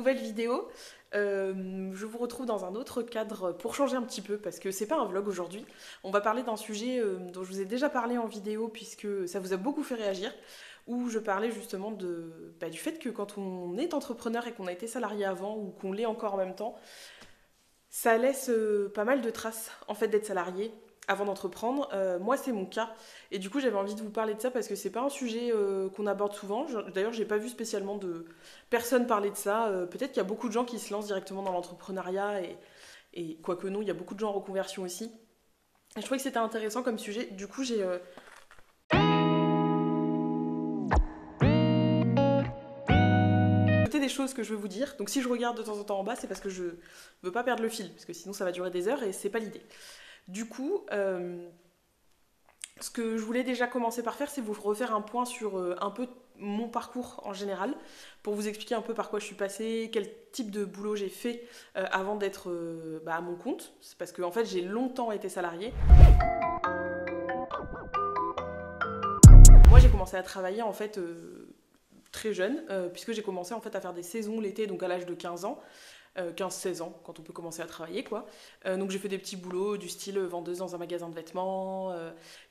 nouvelle vidéo. Je vous retrouve dans un autre cadre pour changer un petit peu parce que c'est pas un vlog aujourd'hui. On va parler d'un sujet dont je vous ai déjà parlé en vidéo puisque ça vous a beaucoup fait réagir, où je parlais justement du fait que quand on est entrepreneur et qu'on a été salarié avant ou qu'on l'est encore en même temps, ça laisse pas mal de traces en fait d'être salarié avant d'entreprendre. Moi c'est mon cas et du coup j'avais envie de vous parler de ça parce que c'est pas un sujet qu'on aborde souvent. D'ailleurs j'ai pas vu spécialement de personnes parler de ça. Peut-être qu'il y a beaucoup de gens qui se lancent directement dans l'entrepreneuriat et quoique non, il y a beaucoup de gens en reconversion aussi. Et je trouvais que c'était intéressant comme sujet. Du coup j'ai noté des choses que je veux vous dire. Donc si je regarde de temps en temps en bas, c'est parce que je veux pas perdre le fil parce que sinon ça va durer des heures et c'est pas l'idée. Du coup, ce que je voulais déjà commencer par faire, c'est vous refaire un point sur un peu mon parcours en général, pour vous expliquer un peu par quoi je suis passée, quel type de boulot j'ai fait avant d'être à mon compte. C'est parce que en fait, j'ai longtemps été salariée. Moi, j'ai commencé à travailler en fait très jeune, puisque j'ai commencé en fait à faire des saisons l'été, donc à l'âge de 15 ans. 15-16 ans, quand on peut commencer à travailler, quoi. Donc j'ai fait des petits boulots du style vendeuse dans un magasin de vêtements,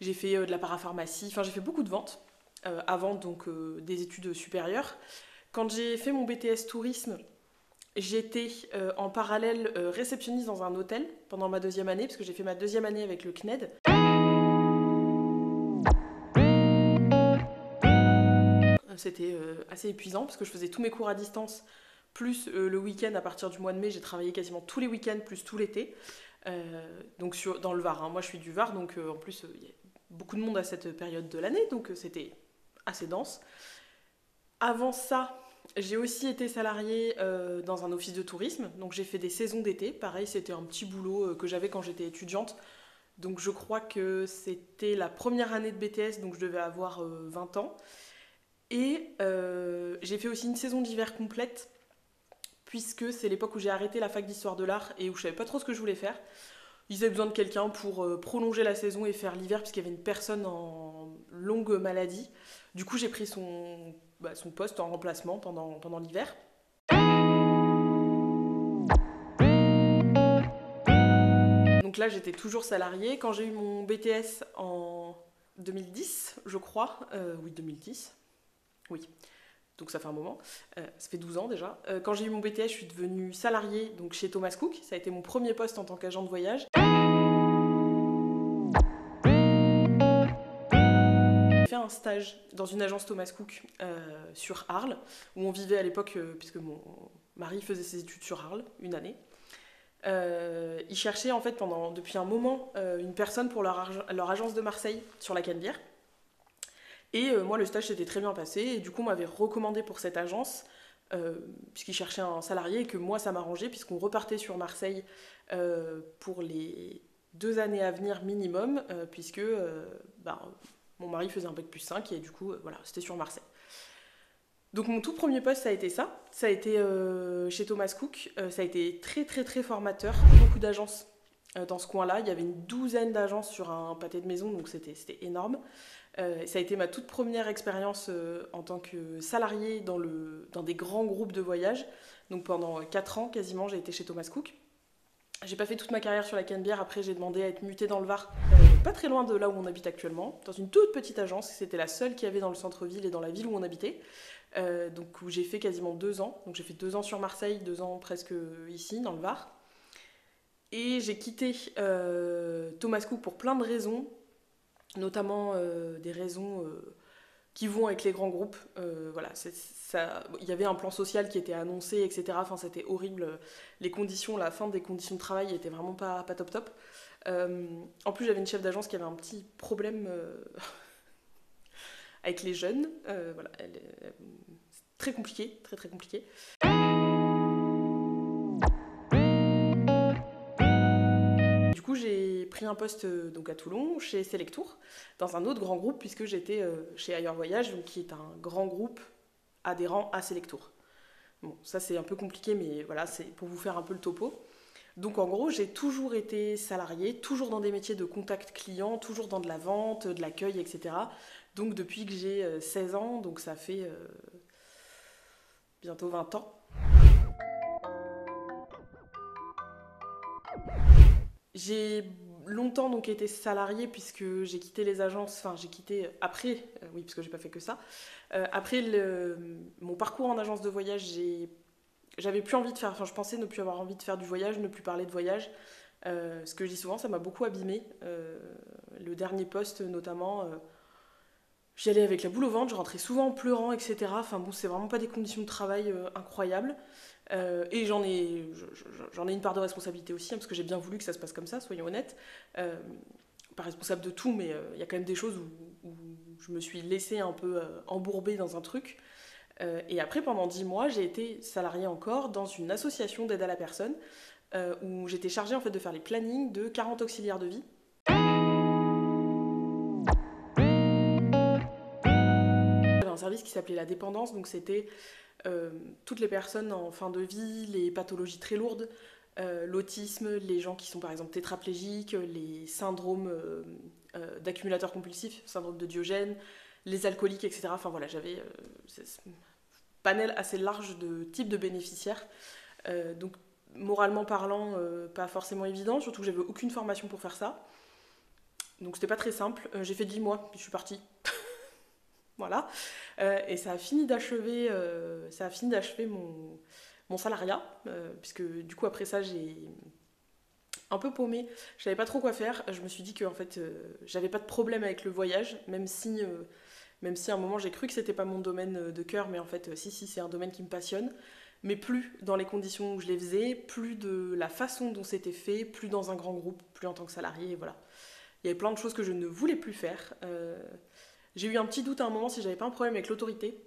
j'ai fait de la parapharmacie, enfin j'ai fait beaucoup de ventes avant donc des études supérieures. Quand j'ai fait mon BTS tourisme, j'étais en parallèle réceptionniste dans un hôtel pendant ma deuxième année, parce que j'ai fait ma deuxième année avec le CNED. C'était assez épuisant parce que je faisais tous mes cours à distance, plus le week-end à partir du mois de mai, j'ai travaillé quasiment tous les week-ends, plus tout l'été. Donc dans le Var, hein. Moi je suis du Var, donc en plus il y a beaucoup de monde à cette période de l'année, donc c'était assez dense. Avant ça, j'ai aussi été salariée dans un office de tourisme, donc j'ai fait des saisons d'été. Pareil, c'était un petit boulot que j'avais quand j'étais étudiante. Donc je crois que c'était la première année de BTS, donc je devais avoir 20 ans. Et j'ai fait aussi une saison d'hiver complète, puisque c'est l'époque où j'ai arrêté la fac d'histoire de l'art et où je savais pas trop ce que je voulais faire. Ils avaient besoin de quelqu'un pour prolonger la saison et faire l'hiver, puisqu'il y avait une personne en longue maladie. Du coup, j'ai pris son poste en remplacement pendant l'hiver. Donc là, j'étais toujours salariée. Quand j'ai eu mon BTS en 2010, je crois, oui, 2010, oui, donc ça fait un moment, ça fait 12 ans déjà. Quand j'ai eu mon BTS, je suis devenue salariée donc chez Thomas Cook. Ça a été mon premier poste en tant qu'agent de voyage. J'ai fait un stage dans une agence Thomas Cook sur Arles, où on vivait à l'époque, puisque mon mari faisait ses études sur Arles, une année. Ils cherchaient en fait depuis un moment une personne pour leur agence de Marseille sur la Canebière. Et moi, le stage s'était très bien passé, et du coup, on m'avait recommandé pour cette agence, puisqu'ils cherchaient un salarié, et que moi, ça m'arrangeait, puisqu'on repartait sur Marseille pour les 2 années à venir minimum, puisque mon mari faisait un bac+5, et du coup, voilà, c'était sur Marseille. Donc mon tout premier poste, ça a été ça. Ça a été chez Thomas Cook. Ça a été très très très formateur. Beaucoup d'agences dans ce coin-là. Il y avait une 12aine d'agences sur un pâté de maison, donc c'était énorme. Ça a été ma toute première expérience en tant que salariée dans des grands groupes de voyage. Donc pendant 4 ans quasiment, j'ai été chez Thomas Cook. J'ai pas fait toute ma carrière sur la Canebière. Après, j'ai demandé à être mutée dans le Var, pas très loin de là où on habite actuellement, dans une toute petite agence. C'était la seule qu'il y avait dans le centre-ville et dans la ville où on habitait. Donc où j'ai fait quasiment 2 ans. Donc j'ai fait 2 ans sur Marseille, 2 ans presque ici, dans le Var. Et j'ai quitté Thomas Cook pour plein de raisons, notamment des raisons qui vont avec les grands groupes. Voilà, il y avait un plan social qui était annoncé, etc. Enfin, c'était horrible. Les conditions, la fin des conditions de travail était vraiment pas top top. En plus, j'avais une chef d'agence qui avait un petit problème avec les jeunes. Voilà, c'est très compliqué, très très compliqué. Du coup, j'ai pris un poste donc à Toulon, chez Selectour, dans un autre grand groupe, puisque j'étais chez Ailleurs Voyage, donc, qui est un grand groupe adhérent à Selectour. Bon, ça c'est un peu compliqué, mais voilà, c'est pour vous faire un peu le topo. Donc en gros, j'ai toujours été salariée, toujours dans des métiers de contact client, toujours dans de la vente, de l'accueil, etc. Donc depuis que j'ai 16 ans, donc ça fait bientôt 20 ans. J'ai longtemps donc été salariée puisque j'ai quitté les agences, enfin j'ai quitté après, oui parce que j'ai pas fait que ça. Après mon parcours en agence de voyage, j'avais plus envie de faire, enfin je pensais ne plus avoir envie de faire du voyage, ne plus parler de voyage. Ce que je dis souvent, ça m'a beaucoup abîmée. Le dernier poste notamment, j'y allais avec la boule au ventre, je rentrais souvent en pleurant, etc. Enfin bon, c'est vraiment pas des conditions de travail incroyables. Et j'en ai une part de responsabilité aussi, hein, parce que j'ai bien voulu que ça se passe comme ça, soyons honnêtes. Pas responsable de tout, mais il y a quand même des choses où je me suis laissée un peu embourber dans un truc. Et après, pendant 10 mois, j'ai été salariée encore dans une association d'aide à la personne, où j'étais chargée en fait, de faire les plannings de 40 auxiliaires de vie. J'avais un service qui s'appelait la dépendance, donc c'était toutes les personnes en fin de vie, les pathologies très lourdes, l'autisme, les gens qui sont par exemple tétraplégiques, les syndromes d'accumulateurs compulsifs, syndrome de Diogène, les alcooliques, etc. Enfin voilà, j'avais un panel assez large de types de bénéficiaires. Donc moralement parlant, pas forcément évident, surtout que j'avais aucune formation pour faire ça. Donc c'était pas très simple. J'ai fait 10 mois, puis je suis partie. Voilà. Et ça a fini d'achever mon salariat, puisque du coup après ça j'ai un peu paumé, je savais pas trop quoi faire. Je me suis dit que en fait j'avais pas de problème avec le voyage, même si à un moment j'ai cru que c'était pas mon domaine de cœur, mais en fait si c'est un domaine qui me passionne, mais plus dans les conditions où je les faisais, plus de la façon dont c'était fait, plus dans un grand groupe, plus en tant que salarié, voilà. Il y avait plein de choses que je ne voulais plus faire. J'ai eu un petit doute à un moment si j'avais pas un problème avec l'autorité.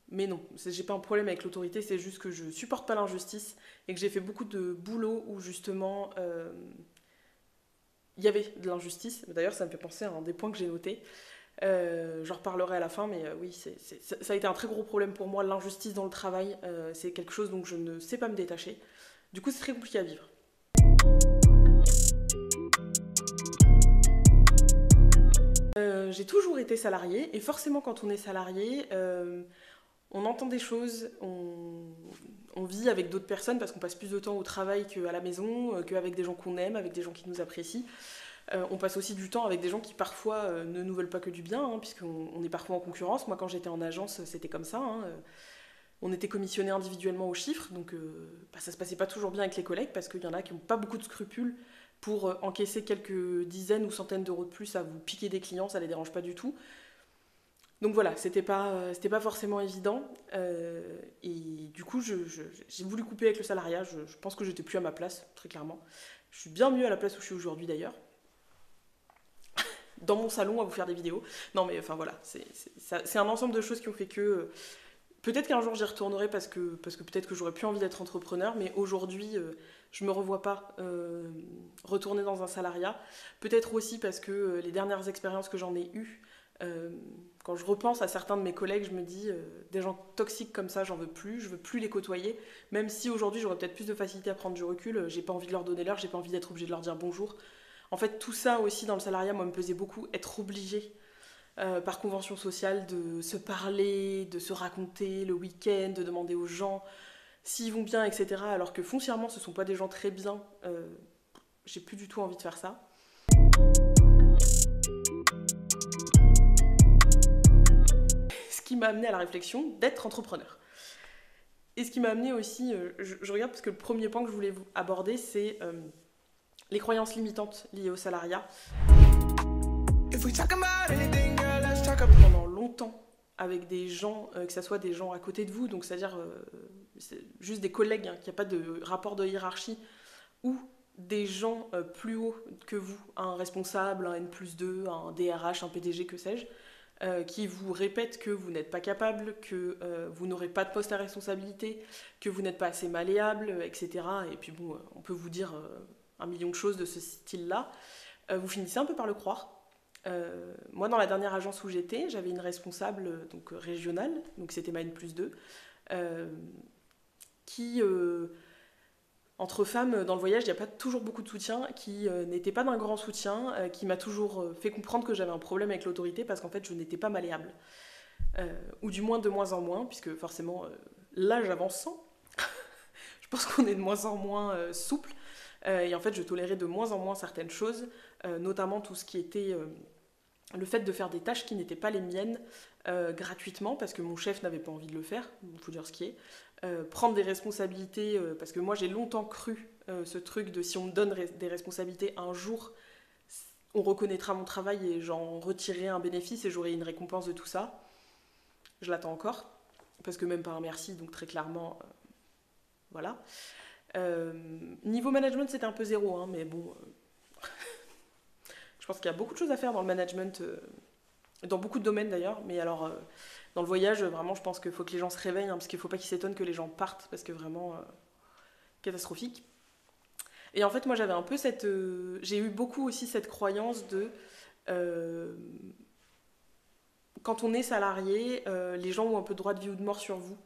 Mais non, j'ai pas un problème avec l'autorité, c'est juste que je supporte pas l'injustice et que j'ai fait beaucoup de boulot où justement il y avait de l'injustice. D'ailleurs, ça me fait penser à un des points que j'ai noté. J'en reparlerai à la fin, mais oui, ça a été un très gros problème pour moi, l'injustice dans le travail. C'est quelque chose dont je ne sais pas me détacher. Du coup, c'est très compliqué à vivre. J'ai toujours été salariée, et forcément quand on est salarié, on entend des choses, on vit avec d'autres personnes parce qu'on passe plus de temps au travail qu'à la maison, qu'avec des gens qu'on aime, avec des gens qui nous apprécient. On passe aussi du temps avec des gens qui parfois ne nous veulent pas que du bien, hein, puisqu'on est parfois en concurrence. Moi quand j'étais en agence, c'était comme ça. Hein, on était commissionné individuellement aux chiffres, donc ça se passait pas toujours bien avec les collègues parce qu'il y en a qui n'ont pas beaucoup de scrupules pour encaisser quelques dizaines ou centaines d'euros de plus à vous piquer des clients, ça les dérange pas du tout. Donc voilà, c'était pas forcément évident. Et du coup, j'ai voulu couper avec le salariat. Je pense que j'étais plus à ma place, très clairement. Je suis bien mieux à la place où je suis aujourd'hui d'ailleurs. Dans mon salon à vous faire des vidéos. Non mais enfin voilà, c'est un ensemble de choses qui ont fait que... peut-être qu'un jour j'y retournerai parce que peut-être que j'aurais plus envie d'être entrepreneur, mais aujourd'hui je me revois pas retourner dans un salariat. Peut-être aussi parce que les dernières expériences que j'en ai eues, quand je repense à certains de mes collègues, je me dis des gens toxiques comme ça, j'en veux plus, je veux plus les côtoyer. Même si aujourd'hui j'aurais peut-être plus de facilité à prendre du recul, j'ai pas envie de leur donner l'heure, j'ai pas envie d'être obligée de leur dire bonjour. En fait, tout ça aussi dans le salariat, moi, me pesait beaucoup, être obligée par convention sociale de se parler, de se raconter le week-end, de demander aux gens s'ils vont bien, etc. Alors que foncièrement, ce sont pas des gens très bien. J'ai plus du tout envie de faire ça. Ce qui m'a amené à la réflexion d'être entrepreneur. Et ce qui m'a amené aussi, je regarde parce que le premier point que je voulais aborder, c'est les croyances limitantes liées au salariat. Pendant longtemps, avec des gens, que ce soit des gens à côté de vous, donc c'est-à-dire juste des collègues, hein, qu'il n'y a pas de rapport de hiérarchie, ou des gens plus hauts que vous, un responsable, un N+2, un DRH, un PDG, que sais-je, qui vous répètent que vous n'êtes pas capable, que vous n'aurez pas de poste à responsabilité, que vous n'êtes pas assez malléable, etc. Et puis bon, on peut vous dire un million de choses de ce style-là. Vous finissez un peu par le croire. Moi, dans la dernière agence où j'étais, j'avais une responsable donc, régionale, donc c'était ma N+2, qui, entre femmes, dans le voyage, il n'y a pas toujours beaucoup de soutien, qui n'était pas d'un grand soutien, qui m'a toujours fait comprendre que j'avais un problème avec l'autorité parce qu'en fait, je n'étais pas malléable. Ou du moins de moins en moins, puisque forcément, l'âge avançant, je pense qu'on est de moins en moins souple. Et en fait, je tolérais de moins en moins certaines choses, notamment tout ce qui était le fait de faire des tâches qui n'étaient pas les miennes gratuitement, parce que mon chef n'avait pas envie de le faire, il faut dire ce qui est. Prendre des responsabilités, parce que moi j'ai longtemps cru ce truc de si on me donne des responsabilités un jour, on reconnaîtra mon travail et j'en retirerai un bénéfice et j'aurai une récompense de tout ça. Je l'attends encore, parce que même pas un merci, donc très clairement, voilà. Niveau management, c'était un peu zéro, hein, mais bon, je pense qu'il y a beaucoup de choses à faire dans le management, dans beaucoup de domaines d'ailleurs, mais alors dans le voyage, vraiment, je pense qu'il faut que les gens se réveillent, hein, parce qu'il ne faut pas qu'ils s'étonnent que les gens partent, parce que vraiment, catastrophique. Et en fait, moi, j'avais un peu cette... j'ai eu beaucoup aussi cette croyance de... euh, quand on est salarié, les gens ont un peu droit de vie ou de mort sur vous.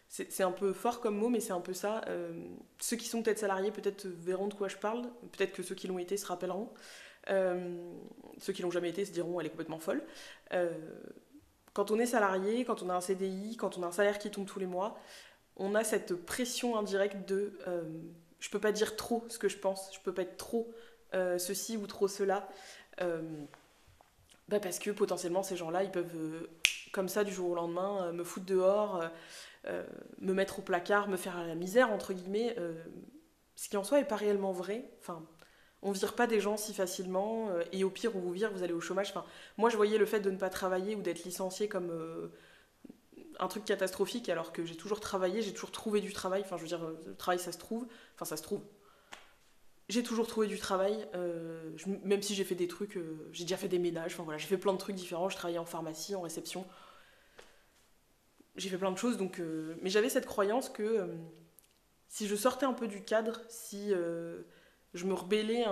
C'est un peu fort comme mot, mais c'est un peu ça. Ceux qui sont peut-être salariés, peut-être verront de quoi je parle. Peut-être que ceux qui l'ont été se rappelleront. Ceux qui l'ont jamais été se diront elle est complètement folle. Euh, Quand on est salarié, quand on a un CDI, quand on a un salaire qui tombe tous les mois, on a cette pression indirecte de je peux pas dire trop ce que je pense, je peux pas être trop ceci ou trop cela. Euh, Parce que potentiellement ces gens-là, ils peuvent comme ça du jour au lendemain me foutre dehors, me mettre au placard, me faire à la misère entre guillemets, ce qui en soi est pas réellement vrai. Enfin, on vire pas des gens si facilement et au pire on vous vire, vous allez au chômage. Enfin, moi je voyais le fait de ne pas travailler ou d'être licencié comme un truc catastrophique alors que j'ai toujours travaillé, j'ai toujours trouvé du travail. Enfin, je veux dire, le travail ça se trouve. Enfin, ça se trouve. J'ai toujours trouvé du travail, même si j'ai fait des trucs, j'ai déjà fait des ménages, enfin voilà, j'ai fait plein de trucs différents, je travaillais en pharmacie, en réception, j'ai fait plein de choses, donc, mais j'avais cette croyance que si je sortais un peu du cadre, si je me rebellais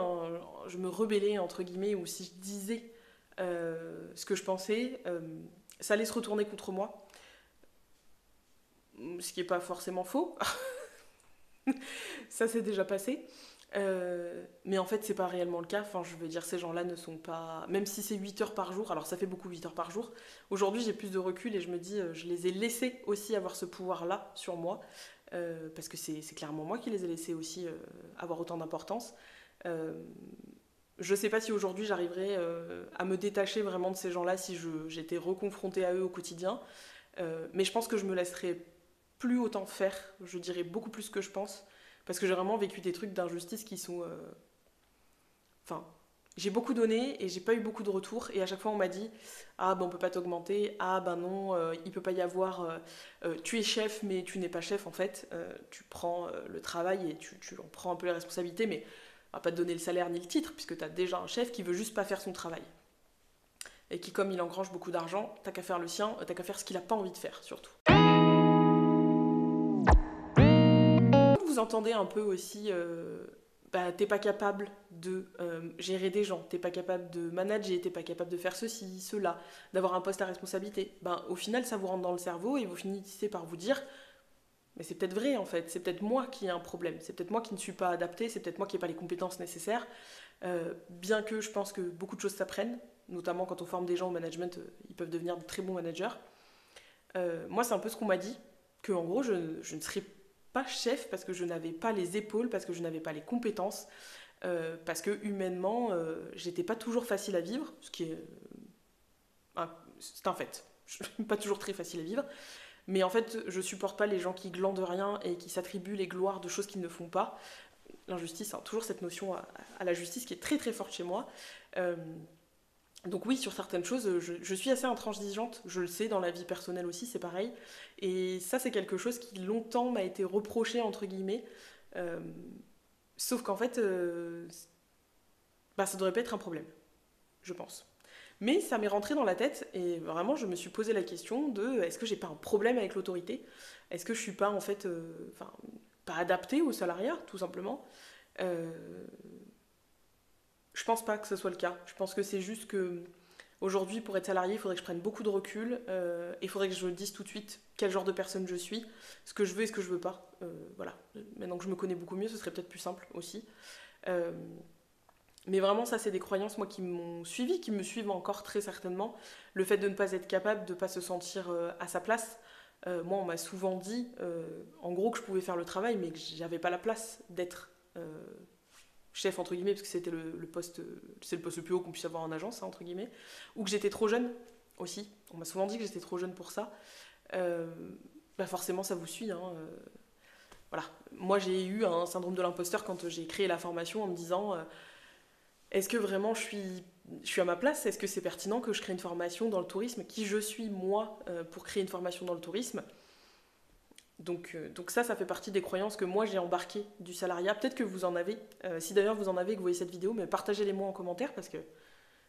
entre guillemets, ou si je disais ce que je pensais, ça allait se retourner contre moi, ce qui n'est pas forcément faux, ça s'est déjà passé. Mais en fait, c'est pas réellement le cas. Enfin, je veux dire, ces gens-là ne sont pas. Même si c'est 8 heures par jour, alors ça fait beaucoup 8 heures par jour. Aujourd'hui, j'ai plus de recul et je me dis, je les ai laissés aussi avoir ce pouvoir-là sur moi. Parce que c'est clairement moi qui les ai laissés aussi avoir autant d'importance. Euh, je sais pas si aujourd'hui j'arriverais à me détacher vraiment de ces gens-là si j'étais reconfrontée à eux au quotidien. Mais je pense que je me laisserais plus autant faire. Je dirais beaucoup plus que je pense. Parce que j'ai vraiment vécu des trucs d'injustice qui sont. Enfin, j'ai beaucoup donné et j'ai pas eu beaucoup de retours. Et à chaque fois, on m'a dit ah ben on peut pas t'augmenter. Ah ben non, il peut pas y avoir. Tu es chef, mais tu n'es pas chef en fait. Tu prends le travail et tu en prends un peu les responsabilités, mais on va pas te donner le salaire ni le titre, puisque tu as déjà un chef qui veut juste pas faire son travail. Et qui, comme il engrange beaucoup d'argent, t'as qu'à faire le sien, t'as qu'à faire ce qu'il a pas envie de faire, surtout. Vous entendez un peu aussi, t'es pas capable de gérer des gens, t'es pas capable de manager, t'es pas capable de faire ceci, cela, d'avoir un poste à responsabilité. Au final, ça vous rentre dans le cerveau et vous finissez par vous dire, mais c'est peut-être vrai en fait, c'est peut-être moi qui ai un problème, c'est peut-être moi qui ne suis pas adapté, c'est peut-être moi qui n'ai pas les compétences nécessaires. Bien que je pense que beaucoup de choses s'apprennent, notamment quand on forme des gens au management, ils peuvent devenir de très bons managers. Moi, c'est un peu ce qu'on m'a dit, que en gros, je ne serais pas chef parce que je n'avais pas les épaules, parce que je n'avais pas les compétences, parce que humainement, j'étais pas toujours facile à vivre, ce qui est, c'est un fait. Je suis pas toujours très facile à vivre, mais en fait, je supporte pas les gens qui glandent rien et qui s'attribuent les gloires de choses qu'ils ne font pas. L'injustice, hein, toujours cette notion à la justice qui est très très forte chez moi. Euh, donc oui, sur certaines choses, je suis assez intransigeante, je le sais, dans la vie personnelle aussi, c'est pareil. Et ça, c'est quelque chose qui longtemps m'a été reproché, entre guillemets. Euh, Sauf qu'en fait, ça devrait pas être un problème, je pense. Mais ça m'est rentré dans la tête et vraiment, je me suis posé la question de est-ce que j'ai pas un problème avec l'autorité? Est-ce que je suis pas, en fait, pas adaptée au salariat, tout simplement? Euh, je pense pas que ce soit le cas. Je pense que c'est juste que aujourd'hui, pour être salarié, il faudrait que je prenne beaucoup de recul et il faudrait que je dise tout de suite quel genre de personne je suis, ce que je veux et ce que je veux pas. Voilà. Maintenant que je me connais beaucoup mieux, ce serait peut-être plus simple aussi. Euh, mais vraiment, ça, c'est des croyances, moi, qui m'ont suivi, qui me suivent encore très certainement. Le fait de ne pas être capable, de ne pas se sentir à sa place. Moi, on m'a souvent dit, en gros, que je pouvais faire le travail, mais que j'avais pas la place d'être chef entre guillemets, parce que c'était le poste, c'est le poste le plus haut qu'on puisse avoir en agence, hein, entre guillemets, ou que j'étais trop jeune aussi. On m'a souvent dit que j'étais trop jeune pour ça. Bah forcément ça vous suit, hein, voilà. Moi j'ai eu un syndrome de l'imposteur quand j'ai créé la formation en me disant est-ce que vraiment je suis à ma place? Est-ce que c'est pertinent que je crée une formation dans le tourisme? Qui je suis moi pour créer une formation dans le tourisme? Donc ça fait partie des croyances que moi j'ai embarquées du salariat. Peut-être que vous en avez. Si d'ailleurs vous en avez, que vous voyez cette vidéo, mais partagez-les moi en commentaire parce que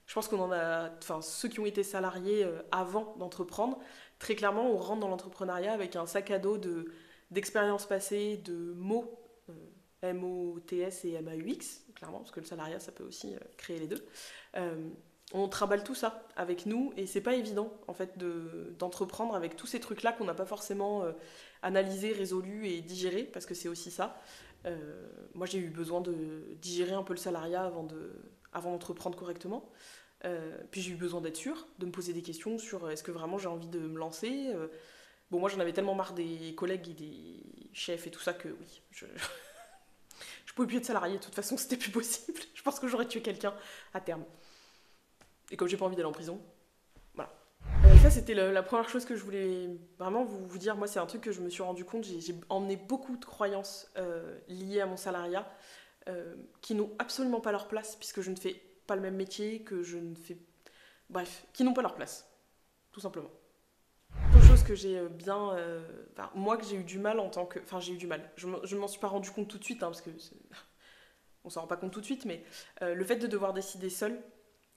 je pense qu'on en a... Enfin, ceux qui ont été salariés avant d'entreprendre, très clairement, on rentre dans l'entrepreneuriat avec un sac à dos d'expériences passées, de mots, M-O-T-S et M-A-U-X, clairement, parce que le salariat, ça peut aussi créer les deux. On trimballe tout ça avec nous et c'est pas évident en fait d'entreprendre avec tous ces trucs là qu'on n'a pas forcément analysé, résolu et digéré parce que c'est aussi ça. Moi j'ai eu besoin de digérer un peu le salariat avant d'entreprendre correctement. Puis j'ai eu besoin d'être sûre, de me poser des questions sur est-ce que vraiment j'ai envie de me lancer. Bon moi j'en avais tellement marre des collègues et des chefs et tout ça que oui, je pouvais plus être salariée, de toute façon c'était plus possible. Je pense que j'aurais tué quelqu'un à terme. Et comme j'ai pas envie d'aller en prison, voilà. Ça c'était la première chose que je voulais vraiment vous dire. Moi c'est un truc que je me suis rendu compte, j'ai emmené beaucoup de croyances liées à mon salariat qui n'ont absolument pas leur place puisque je ne fais pas le même métier, que je ne fais... Bref, qui n'ont pas leur place, tout simplement. Autre chose que j'ai bien... Enfin, moi que j'ai eu du mal en tant que... Enfin j'ai eu du mal, je ne m'en suis pas rendu compte tout de suite, hein, parce que... On s'en rend pas compte tout de suite, mais le fait de devoir décider seul,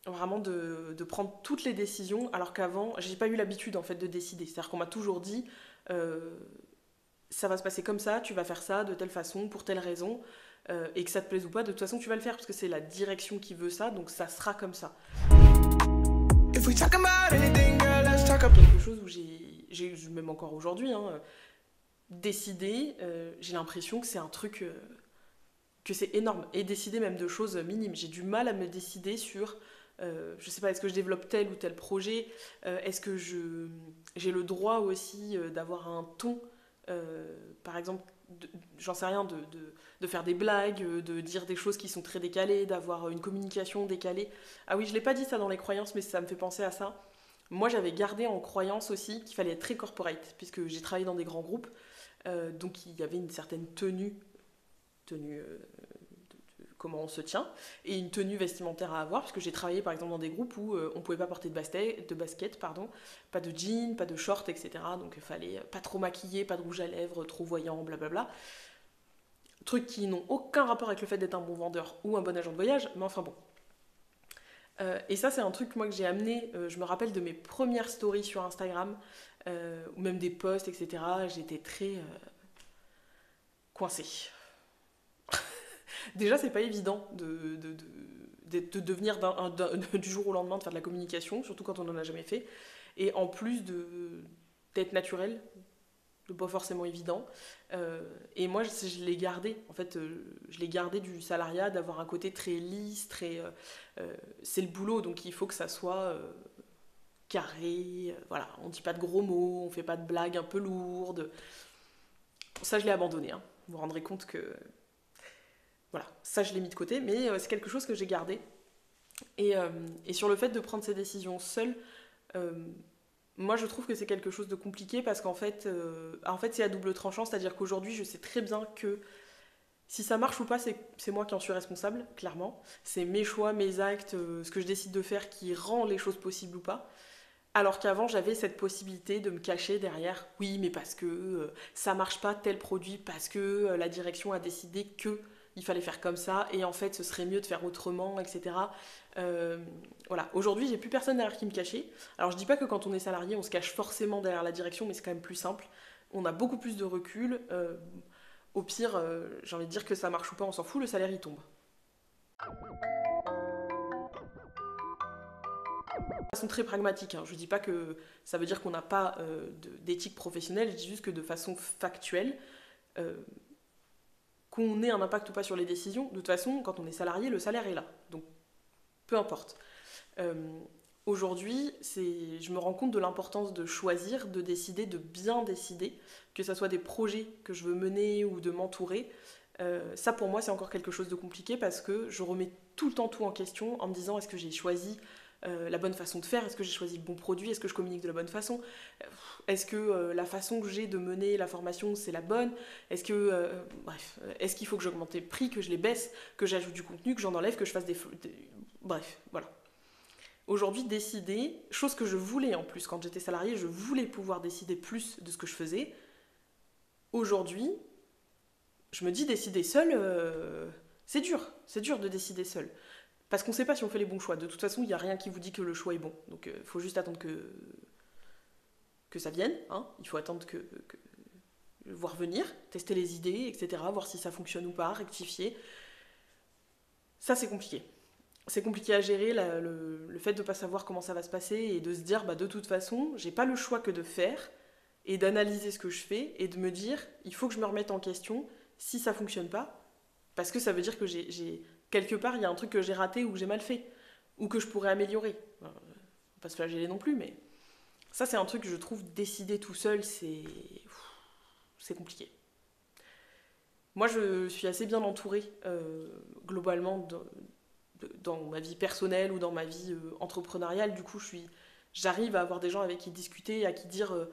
vraiment de prendre toutes les décisions, alors qu'avant, j'ai pas eu l'habitude en fait de décider. C'est-à-dire qu'on m'a toujours dit ça va se passer comme ça, tu vas faire ça de telle façon, pour telle raison, et que ça te plaise ou pas, de toute façon tu vas le faire parce que c'est la direction qui veut ça, donc ça sera comme ça. Quelque chose où j'ai même encore aujourd'hui, hein, décider, j'ai l'impression que c'est un truc... que c'est énorme, et décider même de choses minimes. J'ai du mal à me décider sur, je sais pas, est-ce que je développe tel ou tel projet, est-ce que j'ai le droit aussi d'avoir un ton, par exemple, j'en sais rien, de faire des blagues, de dire des choses qui sont très décalées, d'avoir une communication décalée. Ah oui, je l'ai pas dit ça dans les croyances, mais ça me fait penser à ça. Moi, j'avais gardé en croyance aussi qu'il fallait être très corporate, puisque j'ai travaillé dans des grands groupes, donc il y avait une certaine tenue comment on se tient, et une tenue vestimentaire à avoir, parce que j'ai travaillé par exemple dans des groupes où on pouvait pas porter de basket, pas de jean, pas de short, etc. Donc il fallait pas trop maquiller, pas de rouge à lèvres, trop voyant, blablabla. Trucs qui n'ont aucun rapport avec le fait d'être un bon vendeur ou un bon agent de voyage, mais enfin bon. Et ça c'est un truc moi que j'ai amené, je me rappelle de mes premières stories sur Instagram, ou même des posts, etc. J'étais très coincée. Déjà, c'est pas évident de devenir du jour au lendemain, de faire de la communication, surtout quand on n'en a jamais fait. Et en plus d'être naturel, de pas forcément évident. Et moi, je l'ai gardé. En fait, je l'ai gardé du salariat, d'avoir un côté très lisse, très... c'est le boulot, donc il faut que ça soit carré. Voilà, on dit pas de gros mots, on fait pas de blagues un peu lourdes. Ça, je l'ai abandonné. Hein. Vous vous rendrez compte que... Voilà, ça je l'ai mis de côté, mais c'est quelque chose que j'ai gardé. Et sur le fait de prendre ces décisions seule, moi je trouve que c'est quelque chose de compliqué parce qu'en fait, c'est à double tranchant, c'est-à-dire qu'aujourd'hui je sais très bien que si ça marche ou pas, c'est moi qui en suis responsable, clairement. C'est mes choix, mes actes, ce que je décide de faire qui rend les choses possibles ou pas. Alors qu'avant, j'avais cette possibilité de me cacher derrière, oui, mais parce que ça marche pas tel produit, parce que la direction a décidé que il fallait faire comme ça, et en fait, ce serait mieux de faire autrement, etc. Voilà. Aujourd'hui, j'ai plus personne derrière qui me cachait. Alors, je dis pas que quand on est salarié, on se cache forcément derrière la direction, mais c'est quand même plus simple. On a beaucoup plus de recul. Au pire, j'ai envie de dire que ça marche ou pas, on s'en fout, le salaire il tombe. De façon très pragmatique, hein. Je dis pas que ça veut dire qu'on n'a pas d'éthique professionnelle, je dis juste que de façon factuelle, qu'on ait un impact ou pas sur les décisions, de toute façon, quand on est salarié, le salaire est là. Donc, peu importe. Aujourd'hui, je me rends compte de l'importance de choisir, de décider, de bien décider, que ce soit des projets que je veux mener ou de m'entourer. Ça pour moi c'est encore quelque chose de compliqué parce que je remets tout le temps tout en question en me disant est-ce que j'ai choisi la bonne façon de faire, est-ce que j'ai choisi le bon produit, est-ce que je communique de la bonne façon, est-ce que la façon que j'ai de mener la formation c'est la bonne, est-ce que bref, est-ce qu'il faut que j'augmente les prix, que je les baisse, que j'ajoute du contenu, que j'en enlève, que je fasse bref, voilà. Aujourd'hui, décider, chose que je voulais en plus quand j'étais salariée, je voulais pouvoir décider plus de ce que je faisais. Aujourd'hui, je me dis décider seul, c'est dur de décider seul. Parce qu'on ne sait pas si on fait les bons choix. De toute façon, il n'y a rien qui vous dit que le choix est bon. Donc il faut juste attendre que ça vienne. Hein. Il faut attendre voir venir, tester les idées, etc. Voir si ça fonctionne ou pas, rectifier. Ça, c'est compliqué. C'est compliqué à gérer le fait de ne pas savoir comment ça va se passer et de se dire bah, de toute façon, j'ai pas le choix que de faire et d'analyser ce que je fais et de me dire il faut que je me remette en question si ça fonctionne pas parce que ça veut dire que j'ai quelque part il y a un truc que j'ai raté ou que j'ai mal fait ou que je pourrais améliorer. Faut pas se flageller non plus, mais ça c'est un truc que je trouve décider tout seul c'est compliqué. Moi je suis assez bien entourée globalement dans ma vie personnelle ou dans ma vie entrepreneuriale. Du coup j'arrive à avoir des gens avec qui discuter, à qui dire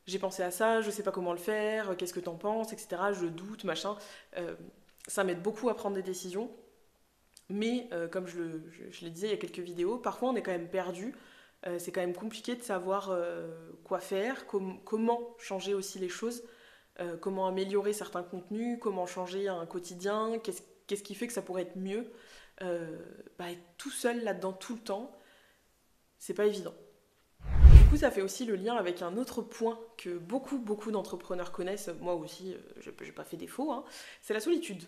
j'ai pensé à ça, je sais pas comment le faire, qu'est-ce que t'en penses, etc. Je doute, machin. Ça m'aide beaucoup à prendre des décisions. Mais comme je le disais il y a quelques vidéos, parfois on est quand même perdu. C'est quand même compliqué de savoir quoi faire, comment changer aussi les choses, comment améliorer certains contenus, comment changer un quotidien, qu'est-ce qui fait que ça pourrait être mieux. Être tout seul là-dedans tout le temps, c'est pas évident. Du coup, ça fait aussi le lien avec un autre point que beaucoup d'entrepreneurs connaissent, moi aussi, j'ai pas fait défaut, hein, c'est la solitude.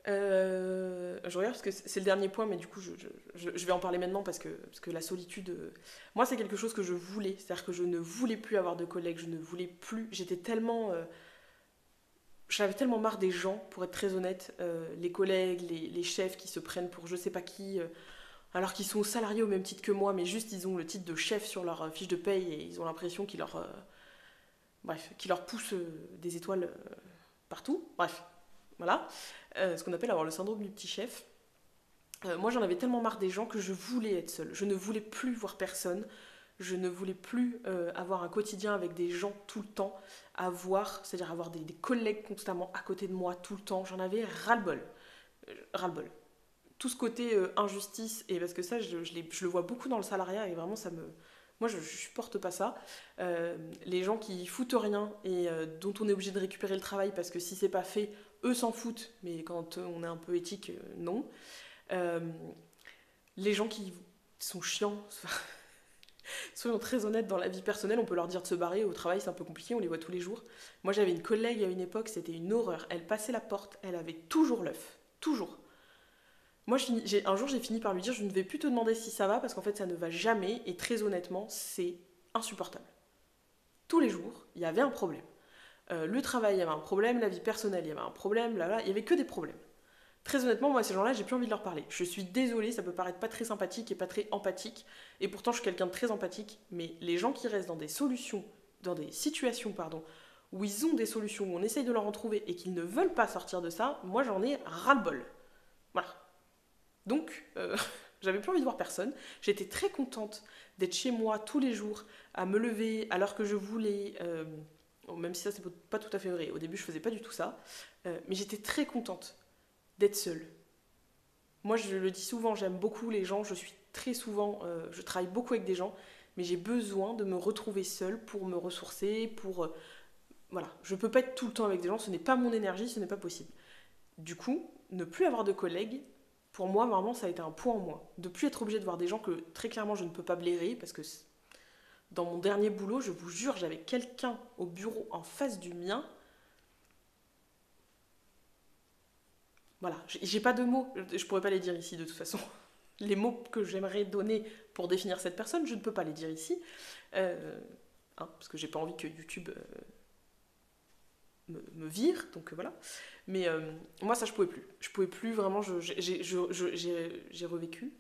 Je regarde parce que c'est le dernier point, mais du coup, je vais en parler maintenant parce que la solitude, moi, c'est quelque chose que je voulais. C'est-à-dire que je ne voulais plus avoir de collègues, je ne voulais plus. J'avais tellement marre des gens, pour être très honnête, les collègues, les chefs qui se prennent pour je sais pas qui, alors qu'ils sont salariés au même titre que moi, mais juste ils ont le titre de chef sur leur fiche de paye et ils ont l'impression qu'ils leur poussent des étoiles partout. Bref, voilà. Ce qu'on appelle avoir le syndrome du petit chef. Moi j'en avais tellement marre des gens que je voulais être seule. Je ne voulais plus voir personne. Je ne voulais plus avoir un quotidien avec des gens tout le temps, c'est-à-dire avoir des collègues constamment à côté de moi tout le temps. J'en avais ras-le-bol. Ras-le-bol. Tout ce côté injustice, et parce que ça, je le vois beaucoup dans le salariat, et vraiment, moi, je supporte pas ça. Les gens qui foutent rien et dont on est obligé de récupérer le travail parce que si c'est pas fait, eux s'en foutent, mais quand on est un peu éthique, non. Les gens qui sont chiants, soyons très honnêtes, dans la vie personnelle, on peut leur dire de se barrer, au travail c'est un peu compliqué, on les voit tous les jours. Moi j'avais une collègue à une époque, c'était une horreur, elle passait la porte, elle avait toujours l'œuf, toujours. Moi un jour j'ai fini par lui dire je ne vais plus te demander si ça va parce qu'en fait ça ne va jamais et très honnêtement c'est insupportable. Tous les jours il y avait un problème. Le travail il y avait un problème, la vie personnelle il y avait un problème, il y avait que des problèmes. Très honnêtement, moi, ces gens-là, j'ai plus envie de leur parler. Je suis désolée, ça peut paraître pas très sympathique et pas très empathique, et pourtant je suis quelqu'un de très empathique, mais les gens qui restent dans des situations, où ils ont des solutions, où on essaye de leur en trouver et qu'ils ne veulent pas sortir de ça, moi j'en ai ras-le-bol. Voilà. Donc, j'avais plus envie de voir personne. J'étais très contente d'être chez moi tous les jours, à me lever à l'heure que je voulais, même si ça c'est pas tout à fait vrai. Au début, je faisais pas du tout ça, mais j'étais très contente d'être seule. Moi, je le dis souvent, j'aime beaucoup les gens, je suis très souvent, je travaille beaucoup avec des gens, mais j'ai besoin de me retrouver seule pour me ressourcer, voilà. Je peux pas être tout le temps avec des gens, ce n'est pas mon énergie, ce n'est pas possible. Du coup, ne plus avoir de collègues, pour moi, vraiment, ça a été un point en moins. De plus être obligée de voir des gens que, très clairement, je ne peux pas blairer, parce que dans mon dernier boulot, je vous jure, j'avais quelqu'un au bureau en face du mien. Voilà, j'ai pas de mots, je pourrais pas les dire ici de toute façon. Les mots que j'aimerais donner pour définir cette personne, je ne peux pas les dire ici. Parce que j'ai pas envie que YouTube me vire, donc voilà. Mais moi, ça, je pouvais plus. Je pouvais plus, vraiment, j'ai revécu.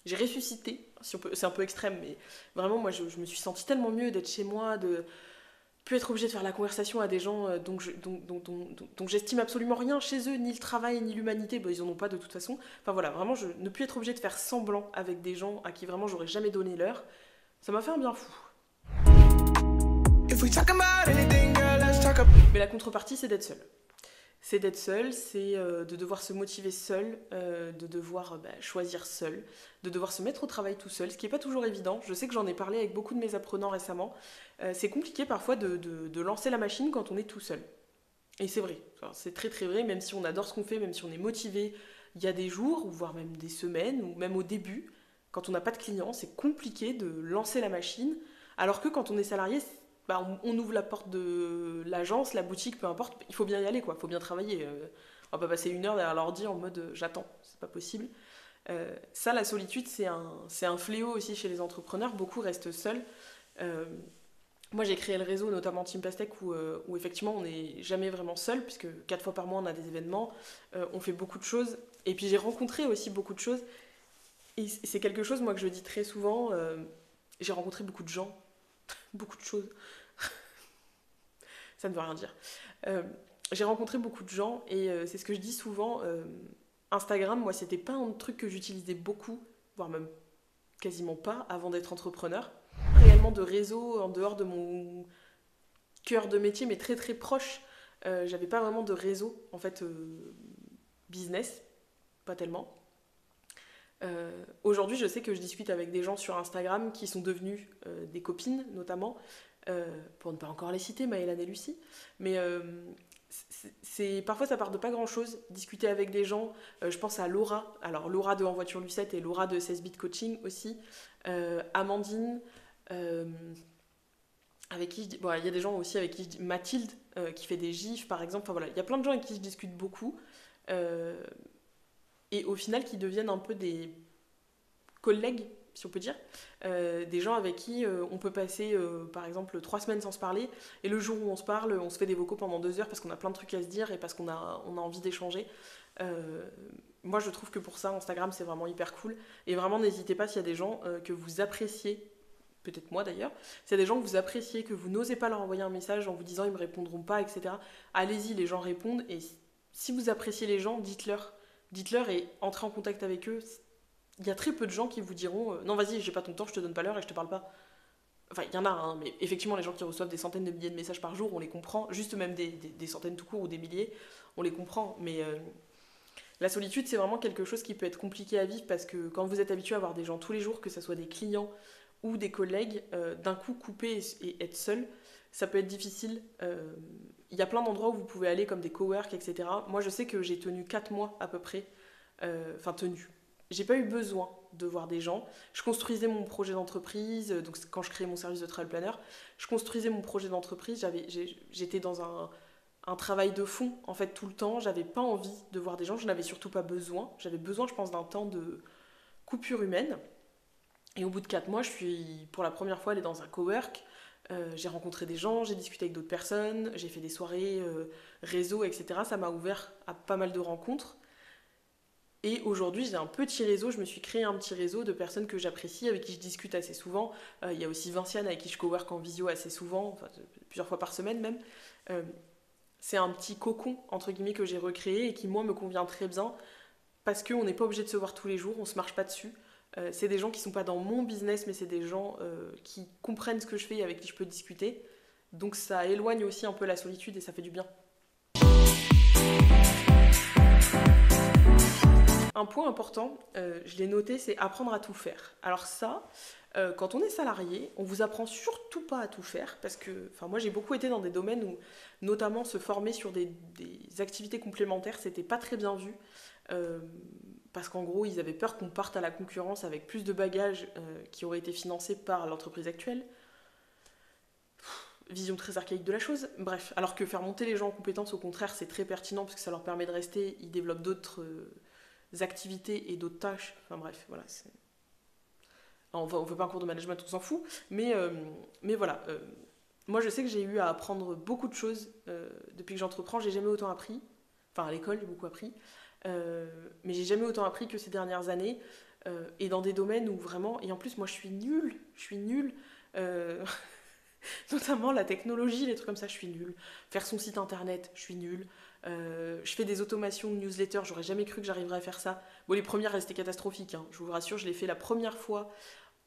J'ai ressuscité, si on peut, c'est un peu extrême, mais vraiment, moi, je me suis sentie tellement mieux d'être chez moi, de plus être obligée de faire la conversation à des gens dont j'estime absolument rien chez eux, ni le travail, ni l'humanité, bah, ils en ont pas de toute façon. Enfin voilà, vraiment, ne plus être obligée de faire semblant avec des gens à qui vraiment j'aurais jamais donné l'heure, ça m'a fait un bien fou. Mais la contrepartie, c'est d'être seule. C'est d'être seule, c'est de devoir se motiver seule, de devoir choisir seule, de devoir se mettre au travail tout seul, ce qui n'est pas toujours évident. Je sais que j'en ai parlé avec beaucoup de mes apprenants récemment. C'est compliqué parfois de lancer la machine quand on est tout seul. Et c'est vrai, enfin, c'est très très vrai, même si on adore ce qu'on fait, même si on est motivé, il y a des jours, ou voire même des semaines, ou même au début, quand on n'a pas de clients, c'est compliqué de lancer la machine, alors que quand on est salarié, on ouvre la porte de l'agence, la boutique, peu importe, il faut bien y aller, quoi, il faut bien travailler. On va pas passer 1 heure derrière l'ordi en mode j'attends, c'est pas possible. Ça, la solitude, c'est un fléau aussi chez les entrepreneurs, beaucoup restent seuls. Moi, j'ai créé le réseau, notamment Team Pastèque, où effectivement, on n'est jamais vraiment seul, puisque 4 fois par mois, on a des événements, on fait beaucoup de choses. Et puis, j'ai rencontré aussi beaucoup de choses. Et c'est quelque chose, moi, que je dis très souvent. J'ai rencontré beaucoup de gens, beaucoup de choses. Ça ne veut rien dire. J'ai rencontré beaucoup de gens, et c'est ce que je dis souvent. Instagram, moi, c'était pas un truc que j'utilisais beaucoup, voire même quasiment pas, avant d'être entrepreneur. Réellement de réseau en dehors de mon cœur de métier, mais très très proche. J'avais pas vraiment de réseau, en fait, business, pas tellement. Aujourd'hui, je sais que je discute avec des gens sur Instagram qui sont devenus des copines, notamment, pour ne pas encore les citer, Maëlan et Lucie. Mais parfois, ça part de pas grand-chose. Discuter avec des gens, je pense à Laura, alors Laura de En Voiture Lucette et Laura de 16 Bit Coaching aussi, Amandine, avec qui il y a des gens aussi avec qui je dis Mathilde, qui fait des gifs par exemple. Enfin voilà, il y a plein de gens avec qui je discute beaucoup. Et au final qui deviennent un peu des collègues, si on peut dire, des gens avec qui on peut passer par exemple 3 semaines sans se parler, et le jour où on se parle, on se fait des vocaux pendant 2 heures parce qu'on a plein de trucs à se dire et parce qu'on a envie d'échanger. Moi je trouve que pour ça Instagram c'est vraiment hyper cool, et vraiment n'hésitez pas s'il y a des gens que vous appréciez, peut-être moi d'ailleurs, s'il y a des gens que vous appréciez, que vous n'osez pas leur envoyer un message en vous disant ils me répondront pas, etc. Allez-y, les gens répondent, et si vous appréciez les gens, dites-leur et entrez en contact avec eux. Il y a très peu de gens qui vous diront non vas-y j'ai pas ton temps, je te donne pas l'heure et je te parle pas. Enfin il y en a, hein, mais effectivement les gens qui reçoivent des centaines de milliers de messages par jour, on les comprend, juste même des centaines tout court ou des milliers, on les comprend, mais la solitude c'est vraiment quelque chose qui peut être compliqué à vivre, parce que quand vous êtes habitué à voir des gens tous les jours, que ce soit des clients ou des collègues, d'un coup couper et être seul, ça peut être difficile. Il y a plein d'endroits où vous pouvez aller comme des cowork, etc. Moi je sais que j'ai tenu 4 mois à peu près, j'ai pas eu besoin de voir des gens. Je construisais mon projet d'entreprise, donc quand je créais mon service de travel planner, je construisais mon projet d'entreprise, j'étais dans un travail de fond en fait tout le temps, j'avais pas envie de voir des gens, je n'avais surtout pas besoin, j'avais besoin je pense d'un temps de coupure humaine, et au bout de 4 mois je suis pour la première fois allée dans un cowork, j'ai rencontré des gens, j'ai discuté avec d'autres personnes, j'ai fait des soirées, réseau, etc. Ça m'a ouvert à pas mal de rencontres. Et aujourd'hui, j'ai un petit réseau, je me suis créé un petit réseau de personnes que j'apprécie, avec qui je discute assez souvent. Il y a aussi Vinciane, avec qui je cowork en visio assez souvent, enfin, plusieurs fois par semaine même. C'est un petit cocon, entre guillemets, que j'ai recréé et qui, moi, me convient très bien, parce qu'on n'est pas obligé de se voir tous les jours, on se marche pas dessus. C'est des gens qui sont pas dans mon business, mais c'est des gens qui comprennent ce que je fais et avec qui je peux discuter. Donc ça éloigne aussi un peu la solitude et ça fait du bien. Un point important, je l'ai noté, c'est apprendre à tout faire. Alors ça, quand on est salarié, on vous apprend surtout pas à tout faire, parce que, moi j'ai beaucoup été dans des domaines où, notamment se former sur des activités complémentaires, c'était pas très bien vu, parce qu'en gros ils avaient peur qu'on parte à la concurrence avec plus de bagages qui auraient été financés par l'entreprise actuelle. Vision très archaïque de la chose, bref. Alors que faire monter les gens en compétences, au contraire, c'est très pertinent, parce que ça leur permet de rester, ils développent d'autres activités et d'autres tâches, enfin bref, voilà. On ne fait pas un cours de management, on s'en fout, mais voilà. Moi je sais que j'ai eu à apprendre beaucoup de choses depuis que j'entreprends, j'ai jamais autant appris, enfin à l'école j'ai beaucoup appris, mais j'ai jamais autant appris que ces dernières années, et dans des domaines où vraiment, et en plus moi je suis nulle, Notamment la technologie, les trucs comme ça, je suis nulle. Faire son site internet, je suis nulle. Je fais des automations de newsletter, j'aurais jamais cru que j'arriverais à faire ça. Bon, les premières restaient catastrophiques, hein. Je vous rassure, je l'ai fait la première fois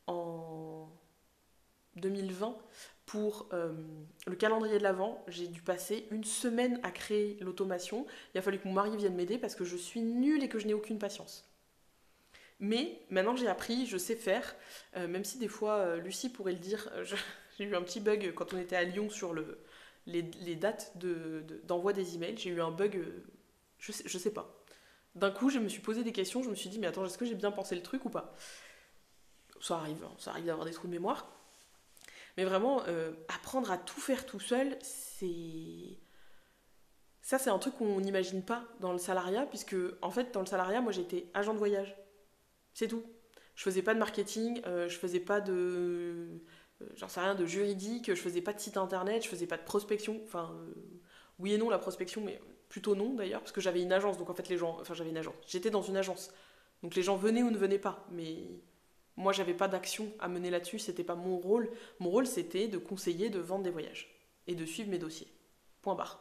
en 2020 pour le calendrier de l'Avent. J'ai dû passer une semaine à créer l'automation. Il a fallu que mon mari vienne m'aider parce que je suis nulle et que je n'ai aucune patience. Mais maintenant que j'ai appris, je sais faire, même si des fois Lucie pourrait le dire, j'ai eu un petit bug quand on était à Lyon sur les dates d'envoi des emails. J'ai eu un bug, je sais pas. D'un coup, je me suis posé des questions, je me suis dit, mais attends, est-ce que j'ai bien pensé le truc ou pas? Ça arrive, hein, ça arrive d'avoir des trous de mémoire. Mais vraiment, apprendre à tout faire tout seul, c'est... Ça, c'est un truc qu'on n'imagine pas dans le salariat, puisque, en fait, dans le salariat, moi, j'étais agent de voyage. C'est tout. Je faisais pas de marketing, je faisais pas de... j'en sais rien, de juridique, je faisais pas de site internet, je faisais pas de prospection. Enfin, oui et non, la prospection, mais plutôt non, d'ailleurs, parce que j'avais une agence, donc en fait, les gens... Enfin, j'avais une agence. J'étais dans une agence. Donc les gens venaient ou ne venaient pas, mais moi, j'avais pas d'action à mener là-dessus, c'était pas mon rôle. Mon rôle, c'était de conseiller, de vendre des voyages et de suivre mes dossiers. Point barre.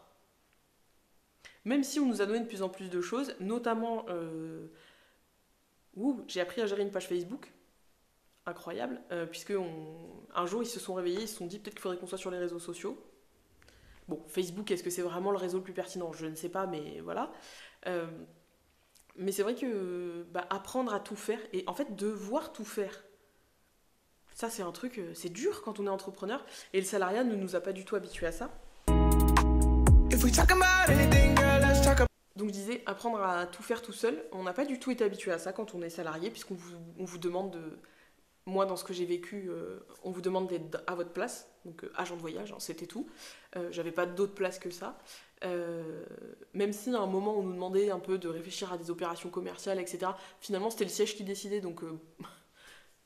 Même si on nous a donné de plus en plus de choses, notamment, j'ai appris à gérer une page Facebook, incroyable, puisque un jour ils se sont réveillés, ils se sont dit peut-être qu'il faudrait qu'on soit sur les réseaux sociaux. Bon, Facebook, est-ce que c'est vraiment le réseau le plus pertinent? Je ne sais pas, mais voilà. Euh, mais c'est vrai que apprendre à tout faire, et en fait devoir tout faire, ça, c'est un truc, c'est dur quand on est entrepreneur. Et le salariat ne nous a pas du tout habitués à ça. Donc je disais, apprendre à tout faire tout seul, on n'a pas du tout été habitué à ça quand on est salarié, puisqu'on vous demande de... Moi, dans ce que j'ai vécu, on vous demande d'être à votre place, donc agent de voyage, hein, c'était tout. J'avais pas d'autre place que ça. Même si à un moment on nous demandait un peu de réfléchir à des opérations commerciales, etc., finalement c'était le siège qui décidait, donc